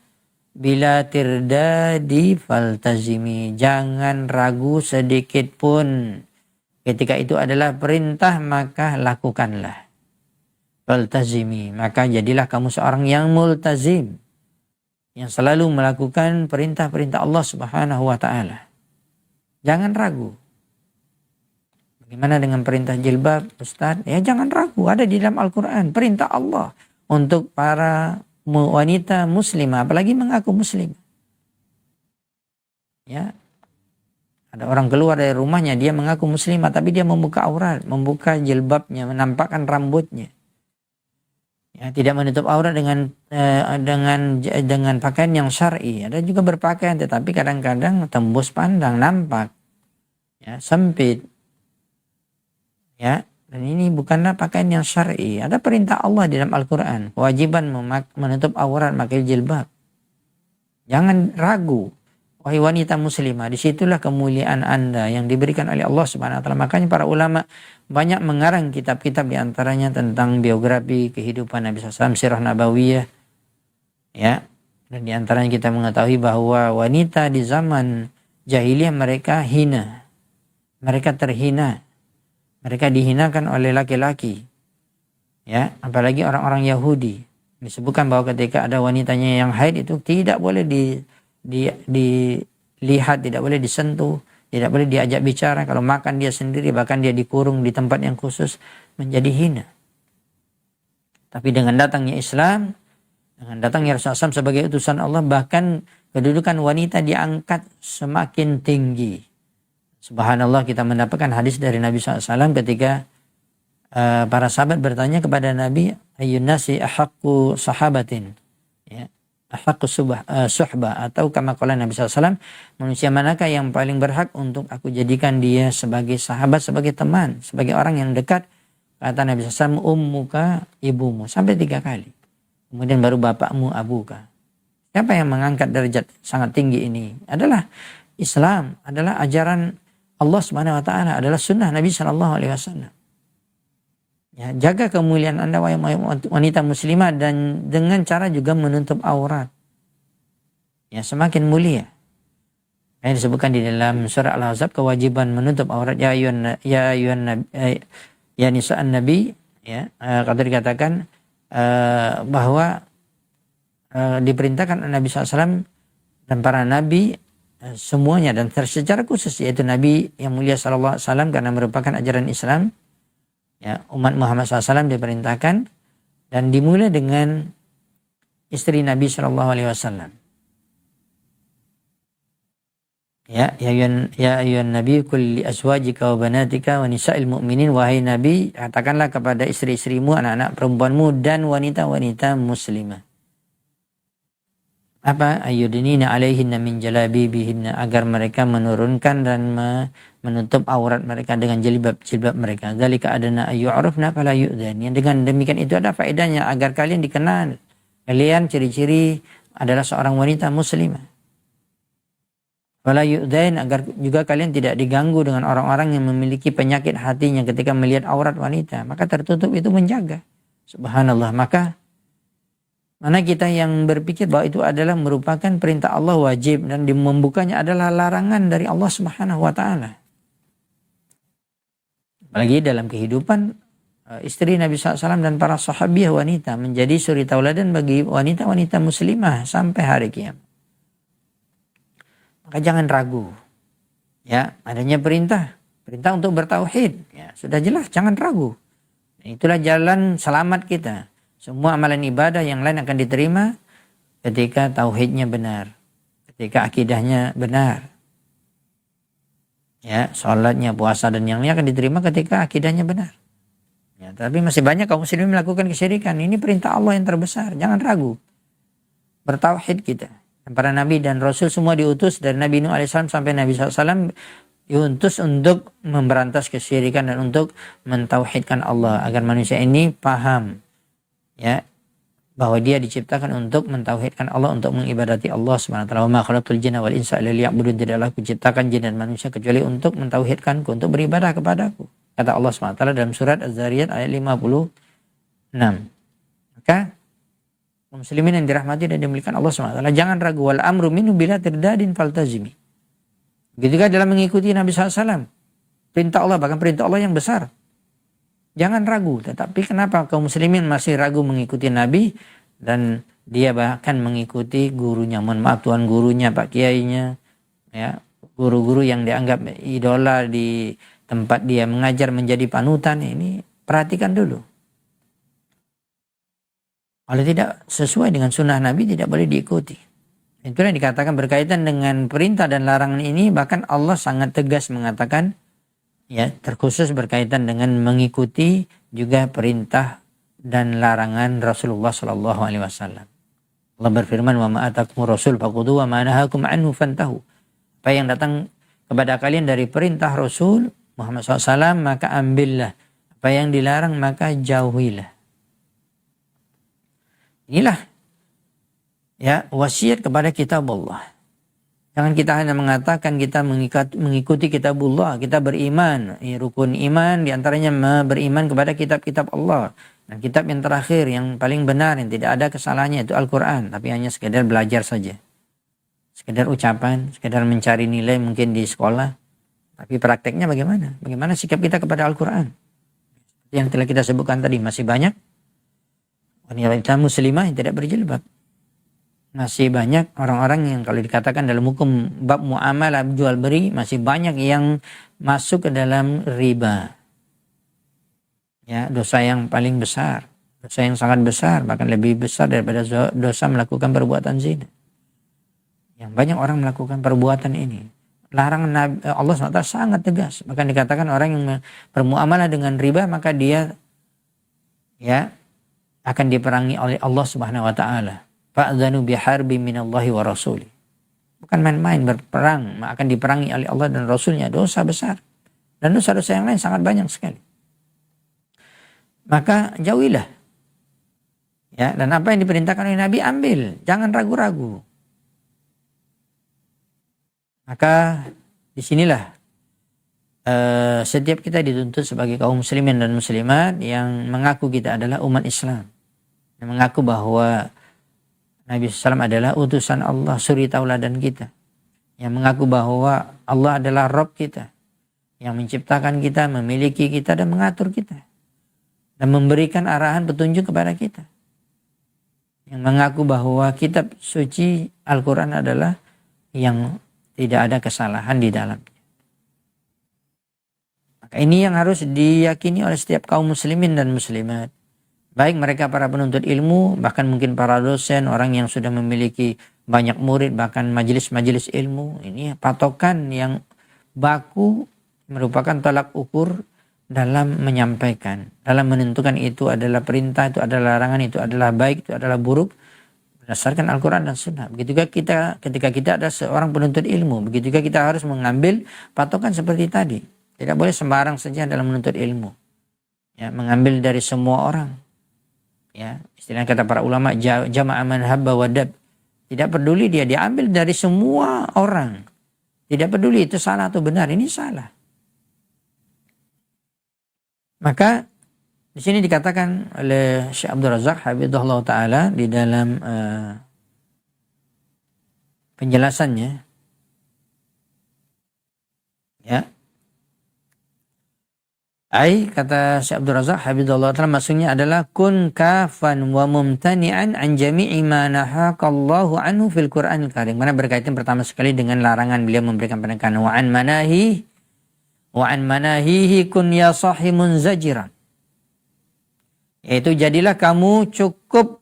Speaker 2: bila tirdadi faltazimi, jangan ragu sedikit pun ketika itu adalah perintah, maka lakukanlah. Faltazimi, maka jadilah kamu seorang yang multazim, yang selalu melakukan perintah-perintah Allah Subhanahu wa taala. Jangan ragu. Bagaimana dengan perintah jilbab, Ustaz? Ya jangan ragu, ada di dalam Al-Quran perintah Allah untuk para wanita muslimah, apalagi mengaku muslim. Ya, ada orang keluar dari rumahnya, dia mengaku muslimah, tapi dia membuka aurat, membuka jilbabnya, menampakkan rambutnya. Ya, tidak menutup aurat dengan pakaian yang syar'i. Ada juga berpakaian, tetapi kadang-kadang tembus pandang, nampak, ya, sempit. Ya, dan ini bukanlah pakaian yang syar'i. Ada perintah Allah di dalam Al-Quran, kewajiban menutup aurat, pakai jilbab. Jangan ragu. Wahai wanita muslimah, disitulah kemuliaan Anda yang diberikan oleh Allah Subhanahu wa taala. Makanya para ulama banyak mengarang kitab-kitab diantaranya tentang biografi kehidupan Nabi SAW, sirah nabawiyah. Ya, dan diantaranya kita mengetahui bahwa wanita di zaman jahiliyah mereka hina. Mereka terhina. Mereka dihinakan oleh laki-laki. Ya, apalagi orang-orang Yahudi. Disebutkan bahwa ketika ada wanitanya yang haid itu tidak boleh dilihat, tidak boleh disentuh, tidak boleh diajak bicara. Kalau makan dia sendiri, bahkan dia dikurung di tempat yang khusus, menjadi hina. Tapi dengan datangnya Islam, dengan datangnya Rasulullah SAW sebagai utusan Allah, bahkan kedudukan wanita diangkat semakin tinggi. Subhanallah, kita mendapatkan hadis dari Nabi SAW ketika para sahabat bertanya kepada Nabi, ayyun nasi ahaqqu sahabatin, ya, ahaqqu suhbah, atau kama qala Nabi SAW, manusia manakah yang paling berhak untuk aku jadikan dia sebagai sahabat, sebagai teman, sebagai orang yang dekat? Kata Nabi SAW, ummuka, ibumu, sampai 3 kali. Kemudian baru bapakmu, abuka. Siapa yang mengangkat derajat sangat tinggi ini? Adalah Islam, adalah ajaran Allah Subhanahu wa taala, adalah sunnah Nabi SAW. Ya, jaga kemuliaan Anda wahai wanita muslimah, dan dengan cara juga menutup aurat. Ya, semakin mulia. Yang disebutkan di dalam surah Al-Ahzab, kewajiban menutup aurat, ya nisa'an nabi, ya, kalau dikatakan bahwa diperintahkan Nabi SAW dan para nabi semuanya, dan secara khusus yaitu Nabi yang mulia SAW karena merupakan ajaran Islam. Ya, umat Muhammad SAW diperintahkan, dan dimulai dengan istri Nabi SAW. Ya ayyuhan nabi qul li azwajika wa banatika wa nisa'il mu'minin, wahai Nabi, katakanlah kepada istri-istrimu, anak-anak perempuanmu, dan wanita-wanita muslimah. Apa? Ayyudnina alaihinna min jalabibihinna, agar mereka menurunkan dan menutup aurat mereka dengan jilbab mereka. Dzalika adana ayyu'rafna fala yu'dzan. Yang dengan demikian itu ada faedahnya, agar kalian dikenal. Kalian ciri-ciri adalah seorang wanita muslimah. Fala yu'dzan, agar juga kalian tidak diganggu dengan orang-orang yang memiliki penyakit hatinya ketika melihat aurat wanita. Maka tertutup itu menjaga. Subhanallah. Maka mana kita yang berpikir bahwa itu adalah merupakan perintah Allah wajib, dan membukanya adalah larangan dari Allah Subhanahu wa taala. Apalagi dalam kehidupan istri Nabi SAW dan para sahabiah wanita menjadi suri tauladan bagi wanita-wanita muslimah sampai hari kiamat. Maka jangan ragu. Ya, adanya perintah untuk bertauhid. Ya, sudah jelas, jangan ragu. Itulah jalan selamat kita. Semua amalan ibadah yang lain akan diterima ketika tauhidnya benar, ketika akidahnya benar. Ya, salatnya, puasa, dan yang lain akan diterima ketika akidahnya benar. Ya, tapi masih banyak kaum muslimin melakukan kesyirikan. Ini perintah Allah yang terbesar. Jangan ragu. Bertauhid kita. Para nabi dan rasul semua diutus dari Nabi Nuh AS sampai Nabi SAW, diutus untuk memberantas kesyirikan dan untuk mentauhidkan Allah, agar manusia ini paham, ya, bahwa dia diciptakan untuk mentauhidkan Allah, untuk mengibadati Allah Subhanahu wa taala. Wa ma khalaqtul jinna wal insa illa liya'budun. Tidaklah kuciptakan jin dan manusia kecuali untuk mentauhidkanku, untuk beribadah kepadaku. Kata Allah Subhanahu wa taala dalam surat Az-Zariyat ayat 56. Maka muslimin yang dirahmati dan dimuliakan Allah Subhanahu wa taala, jangan ragu. Wal amru minhu bila tirdadin faltazimi. Begitu juga dalam mengikuti Nabi SAW. Perintah Allah, bahkan perintah Allah yang besar. Jangan ragu. Tetapi kenapa kaum muslimin masih ragu mengikuti Nabi, dan dia bahkan mengikuti gurunya, mohon maaf, tuan gurunya, pak kiainya, ya, guru-guru yang dianggap idola di tempat dia mengajar menjadi panutan. Ini perhatikan dulu. Kalau tidak sesuai dengan sunnah Nabi, tidak boleh diikuti. Itulah yang dikatakan berkaitan dengan perintah dan larangan ini, bahkan Allah sangat tegas mengatakan, ya, terkhusus berkaitan dengan mengikuti juga perintah dan larangan Rasulullah Shallallahu Alaihi Wasallam. Allah berfirman, wa ma atakumur rasul fakhudhu wa ma nahakum anhu fantahu. Apa yang datang kepada kalian dari perintah Rasul Muhammad SAW, maka ambillah. Apa yang dilarang, maka jauhilah. Inilah, ya, wasiat kepada kitab Allah. Jangan kita hanya mengatakan kita mengikuti kitabullah, kita beriman. Rukun iman diantaranya beriman kepada kitab-kitab Allah. Dan kitab yang terakhir, yang paling benar, yang tidak ada kesalahannya, itu Al-Quran. Tapi hanya sekedar belajar saja. Sekedar ucapan, sekedar mencari nilai mungkin di sekolah. Tapi prakteknya bagaimana? Bagaimana sikap kita kepada Al-Quran? Yang telah kita sebutkan tadi, masih banyak wanita muslimah yang tidak berjilbab. Masih banyak orang-orang yang kalau dikatakan dalam hukum bab muamalah jual beli, masih banyak yang masuk ke dalam riba. Ya, dosa yang paling besar, dosa yang sangat besar, bahkan lebih besar daripada dosa melakukan perbuatan zina. Yang banyak orang melakukan perbuatan ini. Larangan Allah SWT sangat tegas. Bahkan dikatakan orang yang bermuamalah dengan riba, maka dia, ya, akan diperangi oleh Allah Subhanahu Wa Taala. Fa'dzanu biharbi minallahi wa rasuli. Bukan main-main, berperang, akan diperangi oleh Allah dan Rasulnya. Dosa besar. Dan dosa-dosa yang lain sangat banyak sekali. Maka jauhilah. Ya, dan apa yang diperintahkan oleh Nabi, ambil. Jangan ragu-ragu. Maka disinilah setiap kita dituntut sebagai kaum muslimin dan muslimat yang mengaku kita adalah umat Islam. Yang mengaku bahwa Nabi SAW adalah utusan Allah, suri tauladan kita. Yang mengaku bahwa Allah adalah Rabb kita. Yang menciptakan kita, memiliki kita, dan mengatur kita. Dan memberikan arahan petunjuk kepada kita. Yang mengaku bahwa kitab suci Al-Quran adalah yang tidak ada kesalahan di dalamnya. Maka ini yang harus diyakini oleh setiap kaum muslimin dan muslimat. Baik mereka para penuntut ilmu, bahkan mungkin para dosen, orang yang sudah memiliki banyak murid, bahkan majelis-majelis ilmu. Ini patokan yang baku, merupakan tolak ukur dalam menyampaikan, dalam menentukan itu adalah perintah, itu adalah larangan, itu adalah baik, itu adalah buruk, berdasarkan Al-Quran dan Sunnah. Begitu juga kita, ketika kita ada seorang penuntut ilmu, begitu juga kita harus mengambil patokan seperti tadi. Tidak boleh sembarang saja dalam menuntut ilmu. Ya, mengambil dari semua orang. Ya, istilah kata para ulama, jama'a man habba wadab. Tidak peduli dia ambil dari semua orang. Tidak peduli itu salah atau benar, ini salah. Maka di sini dikatakan oleh Syekh Abdul Razak Hafizahullah Ta'ala di dalam penjelasannya, ya, kata Syekh Abdul Razak Hafizahullah Ta'ala, maksudnya adalah kun kafan wa mumtani'an an jami'i ma nahakallahu anhu fil Qur'anil Karim. Mana berkaitan pertama sekali dengan larangan, beliau memberikan penekanan wa an manahihi kun ya sahimun zajiran. Yaitu jadilah kamu cukup,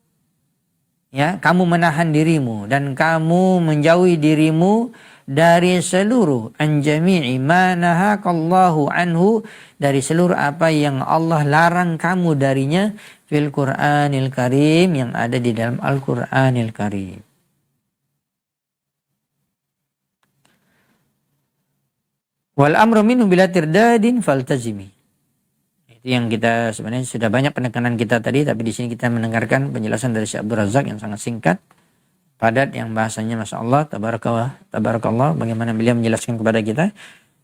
Speaker 2: ya, kamu menahan dirimu dan kamu menjauhi dirimu dari seluruh anjami'i ma nahakallahu anhu, dari seluruh apa yang Allah larang kamu darinya fil Qur'anil Karim, yang ada di dalam Al-Qur'anil Karim. Wal amru minhu bila tirdadin faltazimi. Itu yang kita sebenarnya sudah banyak penekanan kita tadi, tapi di sini kita mendengarkan penjelasan dari Syekh Abdul Razak yang sangat singkat, padat, yang bahasanya Masya Allah, tabarakallah, bagaimana beliau menjelaskan kepada kita,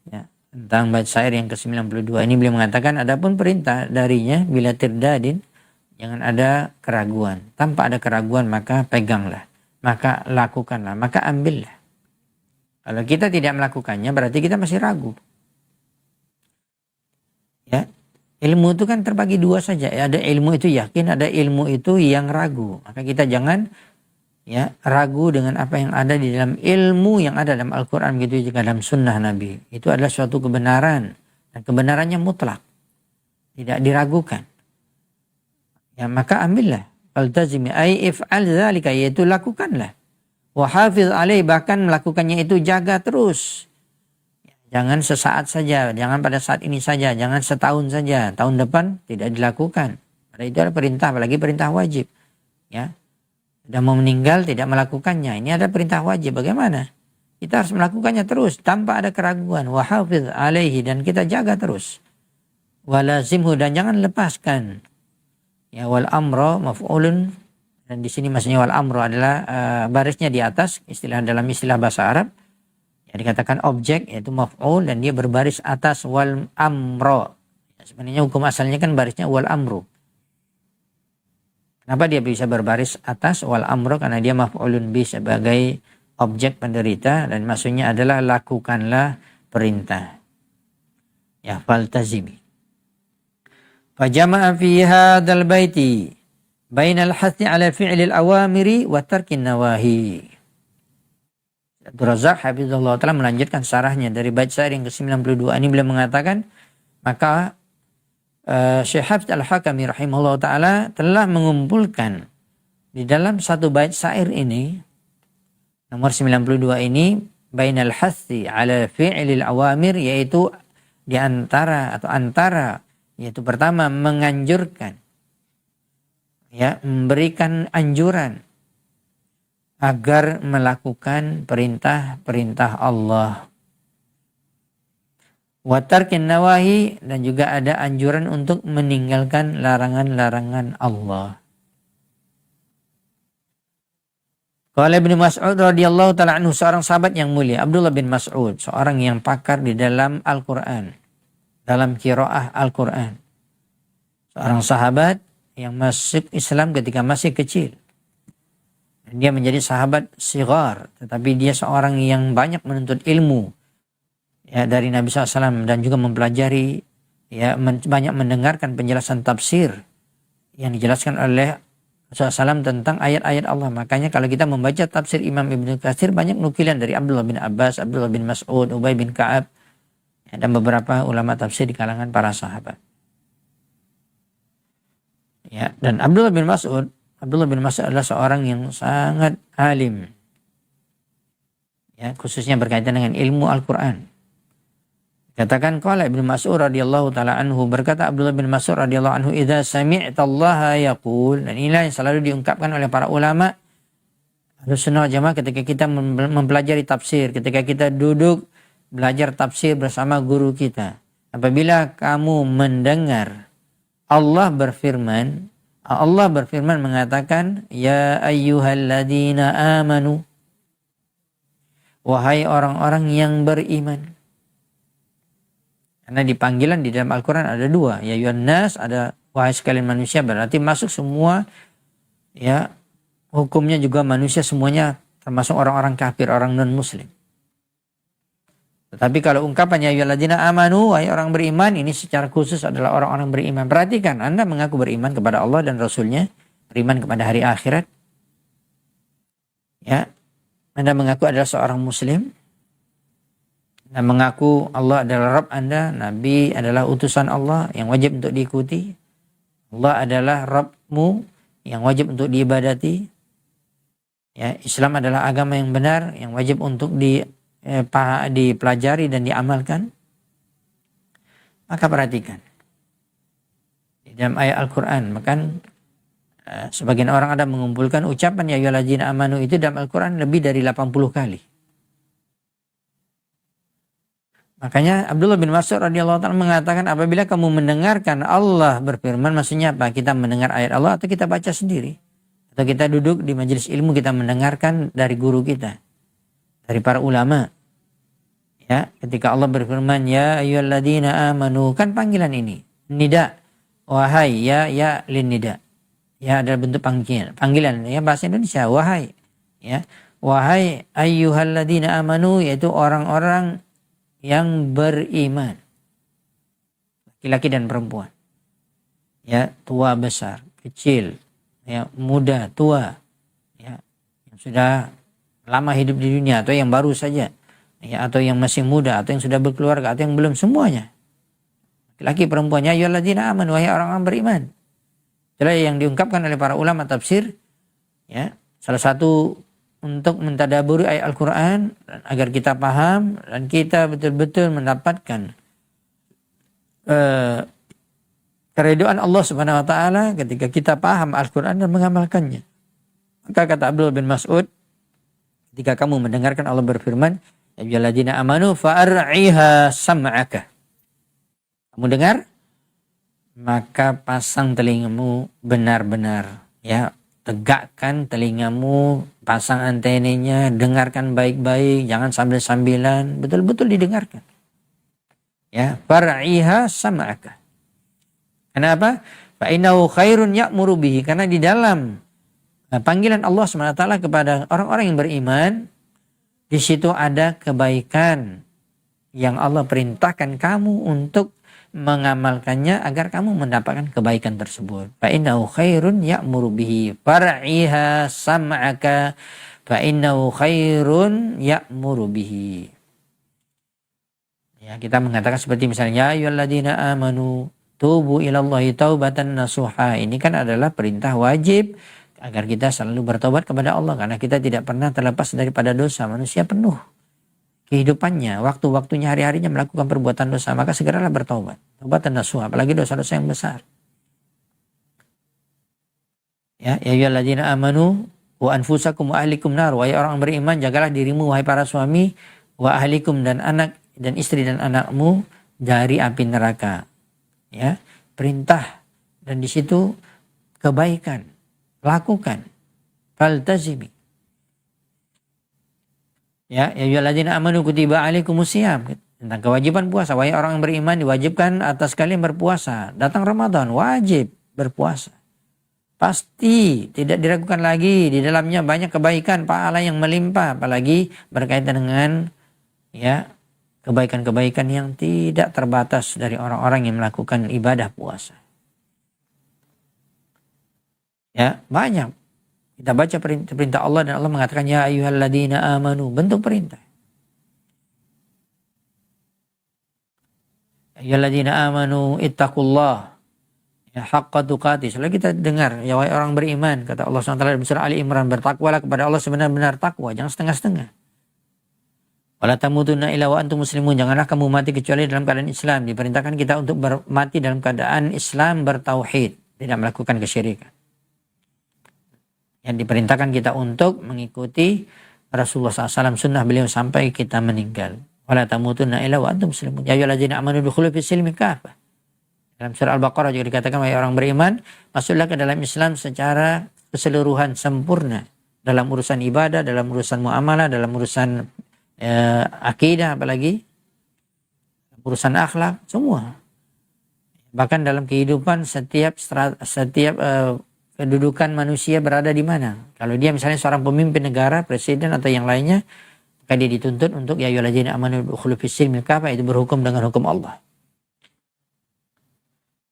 Speaker 2: ya, tentang bait syair yang ke-92. Ini beliau mengatakan, adapun perintah darinya bila tirdadin, jangan ada keraguan. Tanpa ada keraguan maka peganglah, maka lakukanlah, maka ambillah. Kalau kita tidak melakukannya berarti kita masih ragu. Ya, ilmu itu kan terbagi dua saja. Ya, ada ilmu itu yakin, ada ilmu itu yang ragu. Maka kita jangan, ya, ragu dengan apa yang ada di dalam ilmu yang ada dalam Al-Quran, begitu juga dalam Sunnah Nabi. Itu adalah suatu kebenaran dan kebenarannya mutlak, tidak diragukan. Ya, maka ambillah. Faltazimi ay if'al dzalika, yaitu lakukanlah. Wa hafiz alaih, bahkan melakukannya itu jaga terus. Jangan sesaat saja, jangan pada saat ini saja, jangan setahun saja, tahun depan tidak dilakukan. Padahal itu adalah perintah, apalagi perintah wajib. Ya, sudah mau meninggal tidak melakukannya, ini ada perintah wajib. Bagaimana? Kita harus melakukannya terus tanpa ada keraguan. Wa hafiz alaihi, dan kita jaga terus. Wa lazimhu, dan jangan lepaskan. Ya, wal amro maf'ulun, dan di sini maksudnya wal amro adalah barisnya di atas, dalam istilah bahasa Arab. Ya, dikatakan objek yaitu maf'ul dan dia berbaris atas wal amro. Ya, sebenarnya hukum asalnya kan barisnya wal amru. Kenapa dia bisa berbaris atas wal amro? Karena dia maf'ulun bi sebagai objek penderita, dan maksudnya adalah lakukanlah perintah. Ya, faltazimi. Fajama'a fi hadzal baiti bainal hathi ala fi'lil awamiri wa tarkin nawahi. Abdul Razak hafizahullah ta'ala melanjutkan syarahnya dari bait syair yang ke-92. Ini beliau mengatakan, maka Syekh Hafidz Al-Hakami rahimahullah ta'ala telah mengumpulkan di dalam satu bait syair ini, nomor 92 ini, bainal hathi ala fi'lil awamir, yaitu di antara yaitu pertama menganjurkan, ya, memberikan anjuran agar melakukan perintah-perintah Allah. Wa tarkin nawahi, dan juga ada anjuran untuk meninggalkan larangan-larangan Allah. Qala Ibnu Mas'ud radhiyallahu ta'ala anhu, seorang sahabat yang mulia, Abdullah bin Mas'ud, seorang yang pakar di dalam Al-Qur'an, dalam qiraah Al-Qur'an. Seorang sahabat yang masuk Islam ketika masih kecil. Dia menjadi sahabat sigar, tetapi dia seorang yang banyak menuntut ilmu, ya, dari Nabi SAW, dan juga mempelajari, ya, banyak mendengarkan penjelasan tafsir yang dijelaskan oleh Rasulullah SAW tentang ayat-ayat Allah. Makanya kalau kita membaca tafsir Imam Ibnu Katsir, banyak nukilan dari Abdullah bin Abbas, Abdullah bin Mas'ud, Ubay bin Ka'ab, ya, dan beberapa ulama tafsir di kalangan para sahabat. Ya, dan Abdullah bin Mas'ud adalah seorang yang sangat alim, ya, khususnya berkaitan dengan ilmu Al-Quran. Katakan qala Ibnu Mas'ud radhiyallahu taala anhu, berkata Abdullah bin Mas'ud radhiyallahu anhu, idza sami'tallaha yaqul, dan inilah yang selalu diungkapkan oleh para ulama Ahlussunnah wal Jamaah ketika kita mempelajari tafsir, ketika kita duduk belajar tafsir bersama guru kita. Apabila kamu mendengar Allah berfirman mengatakan, ya ayyuhalladzina amanu, wahai orang-orang yang beriman. Karena di panggilan di dalam Al-Quran ada dua, ya ayyuhan nas, ada wahai sekalian manusia, berarti masuk semua, ya, hukumnya juga manusia semuanya, termasuk orang-orang kafir, orang non-muslim. Tetapi kalau ungkapannya ya ayyuhalladzina amanu, wahai orang beriman, ini secara khusus adalah orang-orang beriman. Perhatikan, Anda mengaku beriman kepada Allah dan Rasulnya, beriman kepada hari akhirat, ya, Anda mengaku adalah seorang muslim, Anda mengaku Allah adalah Rabb Anda, Nabi adalah utusan Allah yang wajib untuk diikuti, Allah adalah Rabbmu yang wajib untuk diibadati, ya, Islam adalah agama yang benar yang wajib untuk dipelajari dan diamalkan. Maka perhatikan di dalam ayat Al-Quran, maka sebagian orang ada mengumpulkan ucapan ya ayyuhalladzina amanu itu dalam Al-Quran lebih dari 80 kali. Makanya Abdullah bin Mas'ud radhiyallahu ta'ala mengatakan, apabila kamu mendengarkan Allah berfirman, maksudnya apa? Kita mendengar ayat Allah atau kita baca sendiri, atau kita duduk di majelis ilmu, kita mendengarkan dari guru kita, dari para ulama. Ya, ketika Allah berfirman ya ayyuhalladzina amanu, kan panggilan ini nida, wahai, ya lin nida, ya adalah bentuk panggilan, ya, bahasa Indonesia wahai, ya, wahai ayyuhalladzina amanu, yaitu orang-orang yang beriman, laki-laki dan perempuan, ya, tua besar, kecil, ya, muda, tua, ya, yang sudah lama hidup di dunia atau yang baru saja, ya, atau yang masih muda atau yang sudah berkeluarga atau yang belum, semuanya, laki-laki perempuannya, ya ayyuhalladzina amanu, wahai orang-orang beriman. Itulah yang diungkapkan oleh para ulama tafsir, ya, salah satu untuk mentadaburi ayat Al-Quran agar kita paham dan kita betul-betul mendapatkan keridhaan Allah Subhanahu wa taala ketika kita paham Al-Quran dan mengamalkannya. Maka kata Abdullah bin Mas'ud, ketika kamu mendengarkan Allah berfirman, ya ayyuhalladzina amanu fa'ar'iha sam'aka. Kamu dengar, maka pasang telingamu benar-benar, ya, tegakkan telingamu, pasang antenanya, dengarkan baik-baik, jangan sambil-sambilan, betul-betul didengarkan. Ya, far'iha sam'aka. Kenapa? Fa innahu khairun ya'muru bihi, karena di dalam panggilan Allah SWT kepada orang-orang yang beriman, di situ ada kebaikan yang Allah perintahkan kamu untuk mengamalkannya agar kamu mendapatkan kebaikan tersebut. Fa innahu khairun ya'muru bihi far'iha sam'aka fa innahu khairun ya'muru bihi. Ya, kita mengatakan seperti misalnya ya ayyuhalladzina amanu tubu ilallahi taubatan nasuha. Ini kan adalah perintah wajib agar kita selalu bertobat kepada Allah karena kita tidak pernah terlepas daripada dosa. Manusia penuh kehidupannya, waktu-waktunya, hari-harinya melakukan perbuatan dosa, maka segeralah bertobat. Taubatan nasuha, apalagi dosa-dosa yang besar. Ya ayyuhalladzina amanu wa anfusakum wa ahlikum nar. Wahai orang beriman, jagalah dirimu wahai para suami, wa ahlikum dan anak dan istri dan anakmu dari api neraka. Ya, perintah dan di situ kebaikan, lakukan. Faltazimi. Ya ayyuhalladzina amanu kutiba alaikumusiyam, tentang kewajiban puasa. Wahai orang yang beriman, diwajibkan atas kalian berpuasa. Datang Ramadan wajib berpuasa. Pasti tidak diragukan lagi, di dalamnya banyak kebaikan, pahala yang melimpah, apalagi berkaitan dengan ya kebaikan-kebaikan yang tidak terbatas dari orang-orang yang melakukan ibadah puasa. Ya, banyak. Kita baca perintah Allah dan Allah mengatakan ya ayyuhalladzina amanu, bentuk perintah. Ya ayyuhalladzina amanu ittaqullah ya haqqa tuqatih. Selalu kita dengar ya wahai orang beriman, kata Allah SWT dalam surah Ali Imran, bertakwalah kepada Allah sebenar-benar takwa, jangan setengah-setengah. Wala tamutunna illa wa antum muslimun, janganlah kamu mati kecuali dalam keadaan Islam. Diperintahkan kita untuk mati dalam keadaan Islam, bertauhid, tidak melakukan kesyirikan. Yang diperintahkan kita untuk mengikuti Rasulullah SAW, sunnah beliau sampai kita meninggal. Wala tamutunna illa wa antum muslimun. Ya ayyuhalladzina amanu dukhulu fis silmi kafah. Dalam surah Al-Baqarah juga dikatakan wahai orang beriman, masuklah ke dalam Islam secara keseluruhan, sempurna, dalam urusan ibadah, dalam urusan muamalah, dalam urusan akidah, apalagi urusan akhlak, semua. Bahkan dalam kehidupan setiap kedudukan manusia berada di mana. Kalau dia misalnya seorang pemimpin negara, presiden atau yang lainnya, maka dia dituntut untuk ya ayyuhalladzina amanu udkhulu fis silmi kafah, itu berhukum dengan hukum Allah.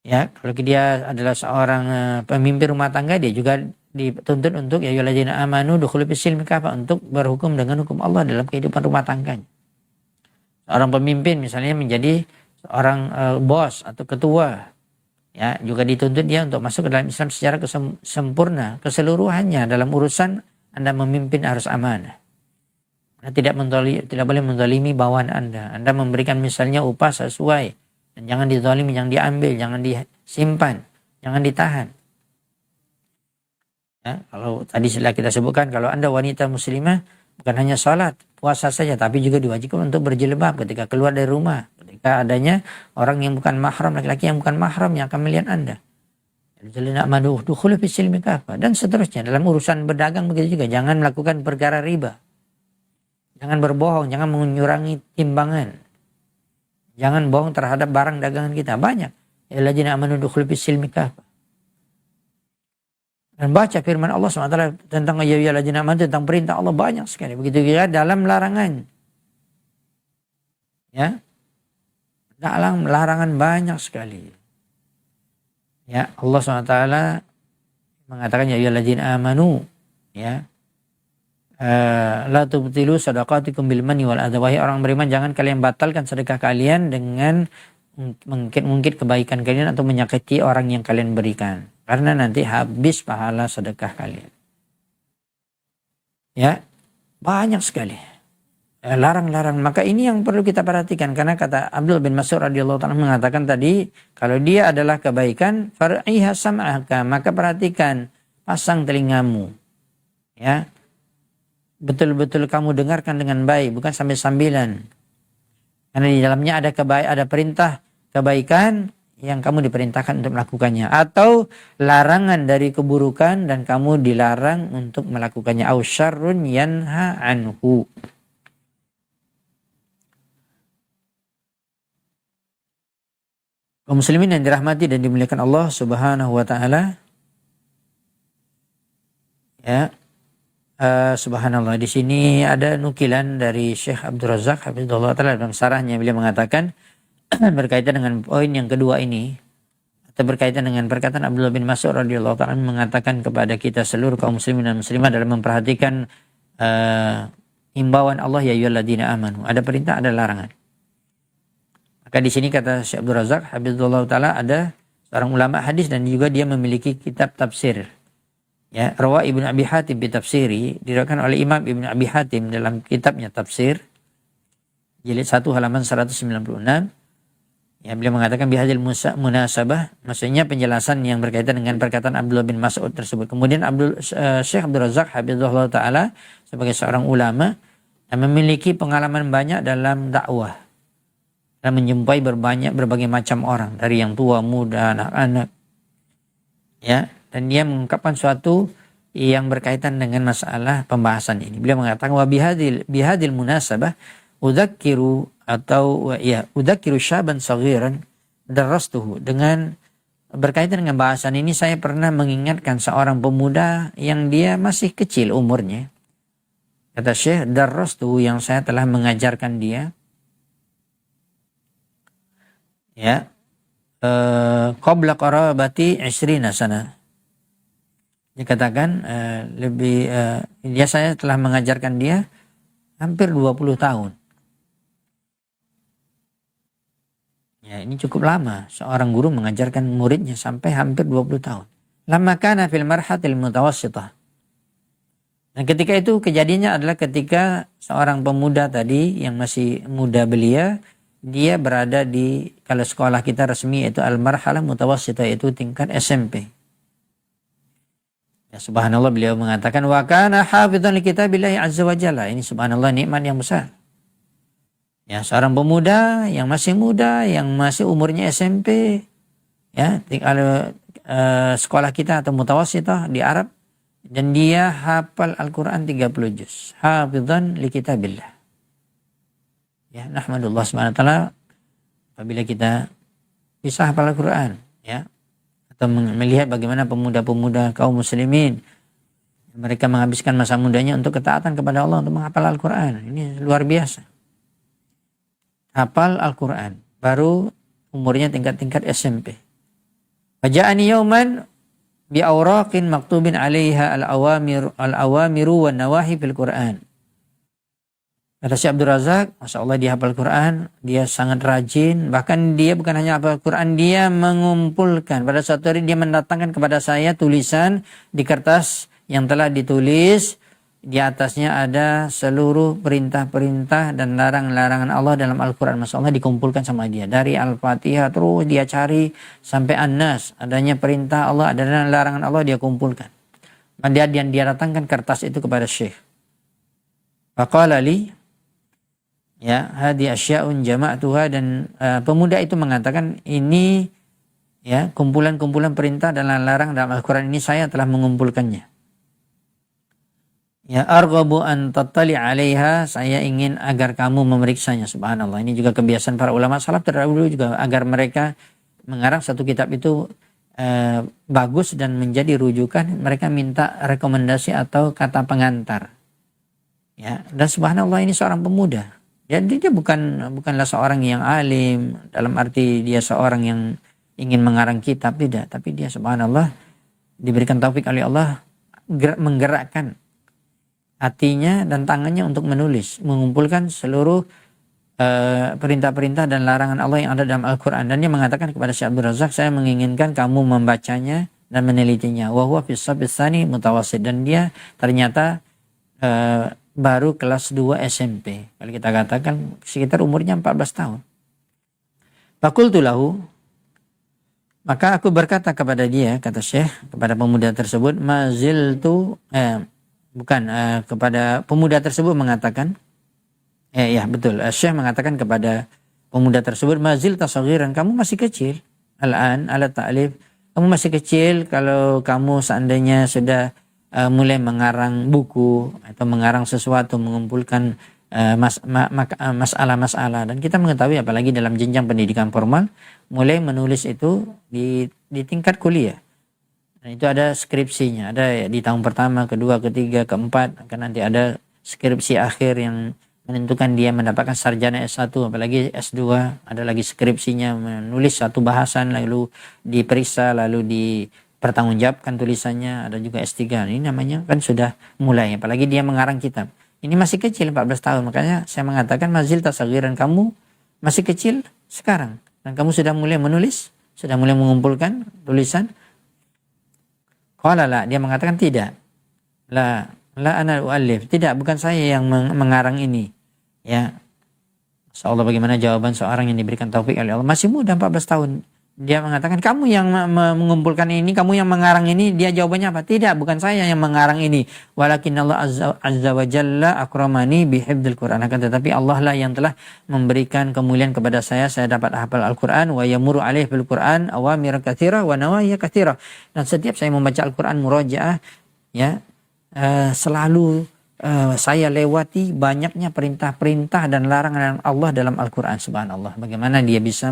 Speaker 2: Ya, kalau dia adalah seorang pemimpin rumah tangga, dia juga dituntut untuk ya ayyuhalladzina amanu udkhulu fis silmi kafah, untuk berhukum dengan hukum Allah dalam kehidupan rumah tangganya. Seorang pemimpin misalnya menjadi seorang bos atau ketua, ya, juga dituntut dia untuk masuk ke dalam Islam secara sempurna, keseluruhannya. Dalam urusan Anda memimpin harus amanah. Anda tidak boleh menzalimi bawahan Anda. Anda memberikan misalnya upah sesuai, dan jangan dizalimi, jangan diambil, jangan disimpan, jangan ditahan. Ya, kalau tadi sudah kita sebutkan, kalau Anda wanita muslimah bukan hanya sholat, puasa saja, tapi juga diwajibkan untuk berjilbab ketika keluar dari rumah. Ketika adanya orang yang bukan mahram, laki-laki yang bukan mahram yang akan melihat Anda. Dan seterusnya. Dalam urusan berdagang begitu juga. Jangan melakukan perkara riba. Jangan berbohong, jangan mengurangi timbangan. Jangan bohong terhadap barang dagangan kita. Banyak. Dan baca firman Allah SWT tentang tentang perintah Allah banyak sekali. Begitu juga dalam larangan. Ya. Dalam larangan banyak sekali. Ya, Allah SWT mengatakan ya ayyuhalladzina amanu, ya, la tubtilu shadaqatikum bil manni wal adha. Wahai orang beriman, jangan kalian batalkan sedekah kalian dengan mungkin kebaikan kalian atau menyakiti orang yang kalian berikan, karena nanti habis pahala sedekah kalian. Ya, banyak sekali. Larang-larang. Maka ini yang perlu kita perhatikan. Karena kata Abdul bin Mas'ud radhiyallahu ta'ala mengatakan tadi, kalau dia adalah kebaikan, far'iha sam'aka, maka perhatikan, pasang telingamu. Ya. Betul-betul kamu dengarkan dengan baik, bukan sambil-sambilan. Karena di dalamnya ada perintah kebaikan yang kamu diperintahkan untuk melakukannya. Atau larangan dari keburukan dan kamu dilarang untuk melakukannya. Au syarrun yanha anhu. Kaum muslimin yang dirahmati dan dimuliakan Allah Subhanahu wa taala. Ya. Subhanallah, di sini ada nukilan dari Syekh Abdul Razak hafizahullah taala dalam sarahnya, beliau mengatakan berkaitan dengan poin yang kedua ini atau berkaitan dengan perkataan Abdullah bin Mas'ud radhiyallahu taala mengatakan kepada kita seluruh kaum muslimin dan muslimat dalam memperhatikan himbauan Allah, ya ayyuhalladzina amanu, ada perintah, ada larangan. Maka di sini kata Syekh Abdul Razak hafizahullah taala ada seorang ulama hadis dan juga dia memiliki kitab tafsir. Ya, Rawa Ibnu Abi Hatim bi tafsiri, diriwayatkan oleh Imam Ibnu Abi Hatim dalam kitabnya tafsir jilid 1 halaman 196. Ya, beliau mengatakan bihadil munasabah, maksudnya penjelasan yang berkaitan dengan perkataan Abdullah bin Mas'ud tersebut. Kemudian Syekh Abdul Razak hafizahullah taala sebagai seorang ulama yang memiliki pengalaman banyak dalam dakwah dan menjumpai berbagai macam orang, dari yang tua, muda, anak-anak. Ya, dan dia mengungkapkan suatu yang berkaitan dengan masalah pembahasan ini. Beliau mengatakan wa bihadil munasabah udzakiru syaban saghiran darastuhu, dengan berkaitan dengan bahasan ini saya pernah mengingatkan seorang pemuda yang dia masih kecil umurnya. Kata Syekh, darastuhu, yang saya telah mengajarkan dia. Ya, qabla qarabati 20 sana. Dikatakan saya telah mengajarkan dia hampir 20 tahun. Ya, ini cukup lama seorang guru mengajarkan muridnya sampai hampir 20 tahun. Lamma kana fil marhatil mutawassithah. Dan ketika itu kejadiannya adalah ketika seorang pemuda tadi yang masih muda belia, dia berada di, kalau sekolah kita resmi itu al-marhalah mutawassithah, itu tingkat SMP. Ya, subhanallah, beliau mengatakan wa kana hafizan li kitabillahi azza wa jalla. Ini subhanallah nikmat yang besar. Ya, seorang pemuda yang masih muda, yang masih umurnya SMP, ya, kalau sekolah kita atau mutawassithah di Arab, dan dia hafal Al-Qur'an 30 juz. Hafizan li kitabillah. Ya, nahmadullah subhanahu wa ta'ala apabila kita bisa hafal Al-Quran, ya, atau melihat bagaimana pemuda-pemuda kaum muslimin mereka menghabiskan masa mudanya untuk ketaatan kepada Allah, untuk menghafal Al-Quran. Ini luar biasa. Hafal Al-Quran baru umurnya tingkat SMP. Faja'ani yauman bi awraqin maktubin 'alaiha al-awamiru wan nawahi fil Quran. Kata Syekh Abdul Razak, Masya Allah, dia hafal Quran, dia sangat rajin, bahkan dia bukan hanya hafal Quran, dia mengumpulkan. Pada suatu hari dia mendatangkan kepada saya tulisan di kertas yang telah ditulis, di atasnya ada seluruh perintah-perintah dan larangan-larangan Allah dalam Al-Quran. Masya Allah, dikumpulkan sama dia. Dari Al-Fatihah terus dia cari sampai An-Nas, adanya perintah Allah, adanya larangan Allah, dia kumpulkan. Dan dia datangkan kertas itu kepada Syekh. Faqala li, ya, hadi asya'un jama'tuha, dan pemuda itu mengatakan, ini ya kumpulan-kumpulan perintah dan larangan dalam Al-Quran ini saya telah mengumpulkannya. Ya, arghabu an tattali 'alaiha, saya ingin agar kamu memeriksanya. Subhanallah, ini juga kebiasaan para ulama salaf terdahulu juga, agar mereka mengarang satu kitab itu bagus dan menjadi rujukan, mereka minta rekomendasi atau kata pengantar. Ya, dan subhanallah, ini seorang pemuda. Jadi dia bukanlah seorang yang alim dalam arti dia seorang yang ingin mengarang kitab, tidak, tapi dia subhanallah diberikan taufik oleh Allah menggerakkan hatinya dan tangannya untuk menulis, mengumpulkan seluruh perintah-perintah dan larangan Allah yang ada dalam Al-Quran. Dan dia mengatakan kepada Syekh Abdul Razak, saya menginginkan kamu membacanya dan menelitinya. Wa huwa fis sabis tsani mutawassit, dan dia ternyata baru kelas 2 SMP. Kalau kita katakan sekitar umurnya 14 tahun. Fakultu lahu, maka aku berkata kepada dia, kata Syekh, kepada pemuda tersebut, kepada pemuda tersebut mengatakan, Syekh mengatakan kepada pemuda tersebut, mazil tasaghiran, kamu masih kecil, al-an ala ta'lif, kamu masih kecil. Kalau kamu seandainya sudah mulai mengarang buku atau mengarang sesuatu, mengumpulkan masalah-masalah, dan kita mengetahui apalagi dalam jenjang pendidikan formal, mulai menulis itu di tingkat kuliah. Dan itu ada skripsinya, ada di tahun pertama, kedua, ketiga, keempat, akan nanti ada skripsi akhir yang menentukan dia mendapatkan sarjana S1, apalagi S2, ada lagi skripsinya, menulis satu bahasan, lalu diperiksa, lalu dipertanggungjawabkan tulisannya, ada juga S3. Ini namanya kan sudah mulai, apalagi dia mengarang kitab. Ini masih kecil, 14 tahun, makanya saya mengatakan mazil tasaghiran, kamu masih kecil sekarang, dan kamu sudah mulai menulis, sudah mulai mengumpulkan tulisan. Qala la, dia mengatakan tidak. La ana u'allif, tidak, bukan saya yang mengarang ini. Ya, Masya Allah, bagaimana jawaban seorang yang diberikan taufik oleh Allah, masih muda 14 tahun. Dia mengatakan, kamu yang mengumpulkan ini, kamu yang mengarang ini. Dia jawabannya apa? Tidak, bukan saya yang mengarang ini. Walakin Allah azza wa jalla akramani bihifdzil Quran. Akan tetapi Allah lah yang telah memberikan kemuliaan kepada saya dapat hafal Al-Quran. Wa yamuru alaih bil Quran awamir katsira wa nawahiya katsira. Dan setiap saya membaca Al-Quran murajaah, ya, selalu saya lewati banyaknya perintah-perintah dan larangan Allah dalam Al-Quran. Subhanallah, bagaimana dia bisa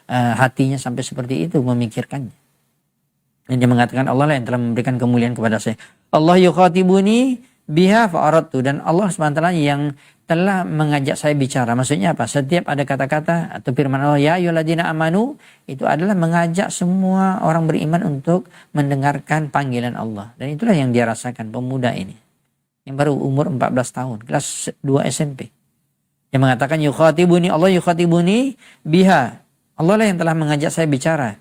Speaker 2: hatinya sampai seperti itu memikirkannya. Dan dia mengatakan, Allah lah yang telah memberikan kemuliaan kepada saya. Allah yukhatibuni biha fa'aradtu, dan Allah SWT yang telah mengajak saya bicara. Maksudnya apa? Setiap ada kata-kata atau firman Allah, ya ayyuhalladzina amanu, itu adalah mengajak semua orang beriman untuk mendengarkan panggilan Allah. Dan itulah yang dia rasakan pemuda ini, yang baru umur 14 tahun, kelas 2 SMP. Dia mengatakan, Allah yukhatibuni biha. Allah lah yang telah mengajak saya bicara.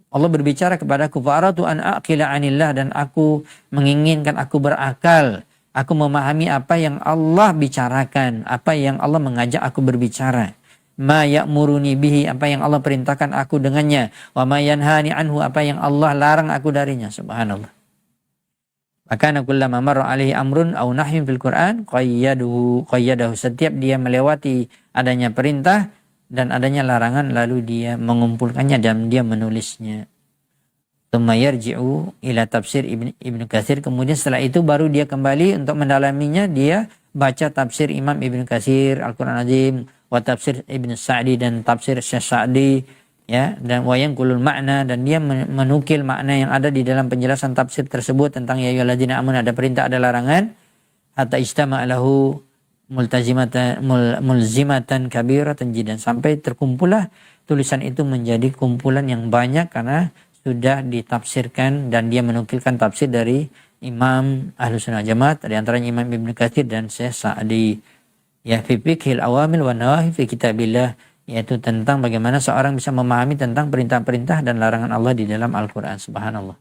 Speaker 2: Allah berbicara kepadaku, fa'aratu an aqila anillah, dan aku menginginkan, aku berakal, aku memahami apa yang Allah bicarakan, apa yang Allah mengajak aku berbicara. Ma ya'muruni bihi, apa yang Allah perintahkan aku dengannya. Wa ma yanhani anhu, apa yang Allah larang aku darinya. Subhanallah. Maka kullama marra alaihi amrun aw nahyun fil Qur'an qayyadahu. Setiap dia melewati adanya perintah dan adanya larangan, lalu dia mengumpulkannya dan dia menulisnya. Tsumma yarji'u ila tafsir Ibnu Katsir. Kemudian setelah itu baru dia kembali untuk mendalaminya, dia baca tafsir Imam Ibnu Katsir Al-Qur'an Azim, wa tafsir Ibnu Sa'di dan tafsir Syekh Sa'di, ya, dan wayang kulul makna, dan dia menukil makna yang ada di dalam penjelasan tafsir tersebut tentang ya ayyuhalladzina amanu, ada perintah ada larangan, hatta ijtama'a lahu mulzimatan kabiratan jiddan, sampai terkumpullah tulisan itu menjadi kumpulan yang banyak karena sudah ditafsirkan, dan dia menukilkan tafsir dari Imam Ahlus Sunnah Jamaah, di antaranya Imam Ibnu Katsir dan Syekh Sa'di, ya, fi fiqhil awamil wa nawahi fi kitabillah, yaitu tentang bagaimana seorang bisa memahami tentang perintah-perintah dan larangan Allah di dalam Al-Quran. Subhanallah.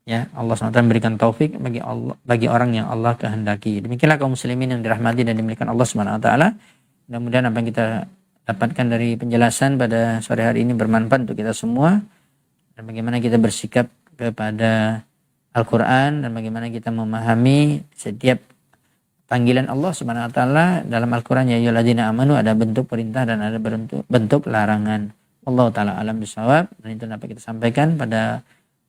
Speaker 2: Ya, Allah SWT memberikan taufik bagi orang yang Allah kehendaki. Demikianlah kaum muslimin yang dirahmati dan dimuliakan Allah SWT. Mudah-mudahan apa yang kita dapatkan dari penjelasan pada sore hari ini bermanfaat untuk kita semua, dan bagaimana kita bersikap kepada Al-Quran, dan bagaimana kita memahami setiap panggilan Allah Subhanahu wa taala dalam Al-Qur'an, ya ayyuhalladzina amanu, ada bentuk perintah dan ada bentuk larangan. Allah taala alam bisawab. Dan itu dapat kita sampaikan pada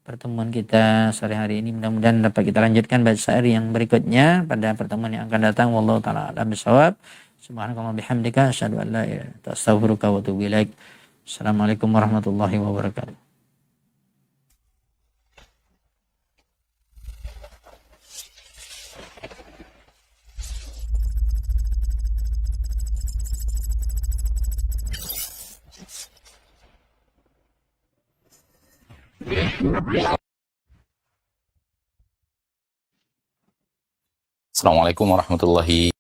Speaker 2: pertemuan kita sore hari ini. Mudah-mudahan dapat kita lanjutkan pada syair yang berikutnya pada pertemuan yang akan datang. Wallahu taala alam bisawab. Subhanakallahumma bihamdika asyhadu an la ilaha illa anta astaghfiruka wa atubu ilaik. Assalamualaikum warahmatullahi wabarakatuh.
Speaker 3: Assalamualaikum warahmatullahi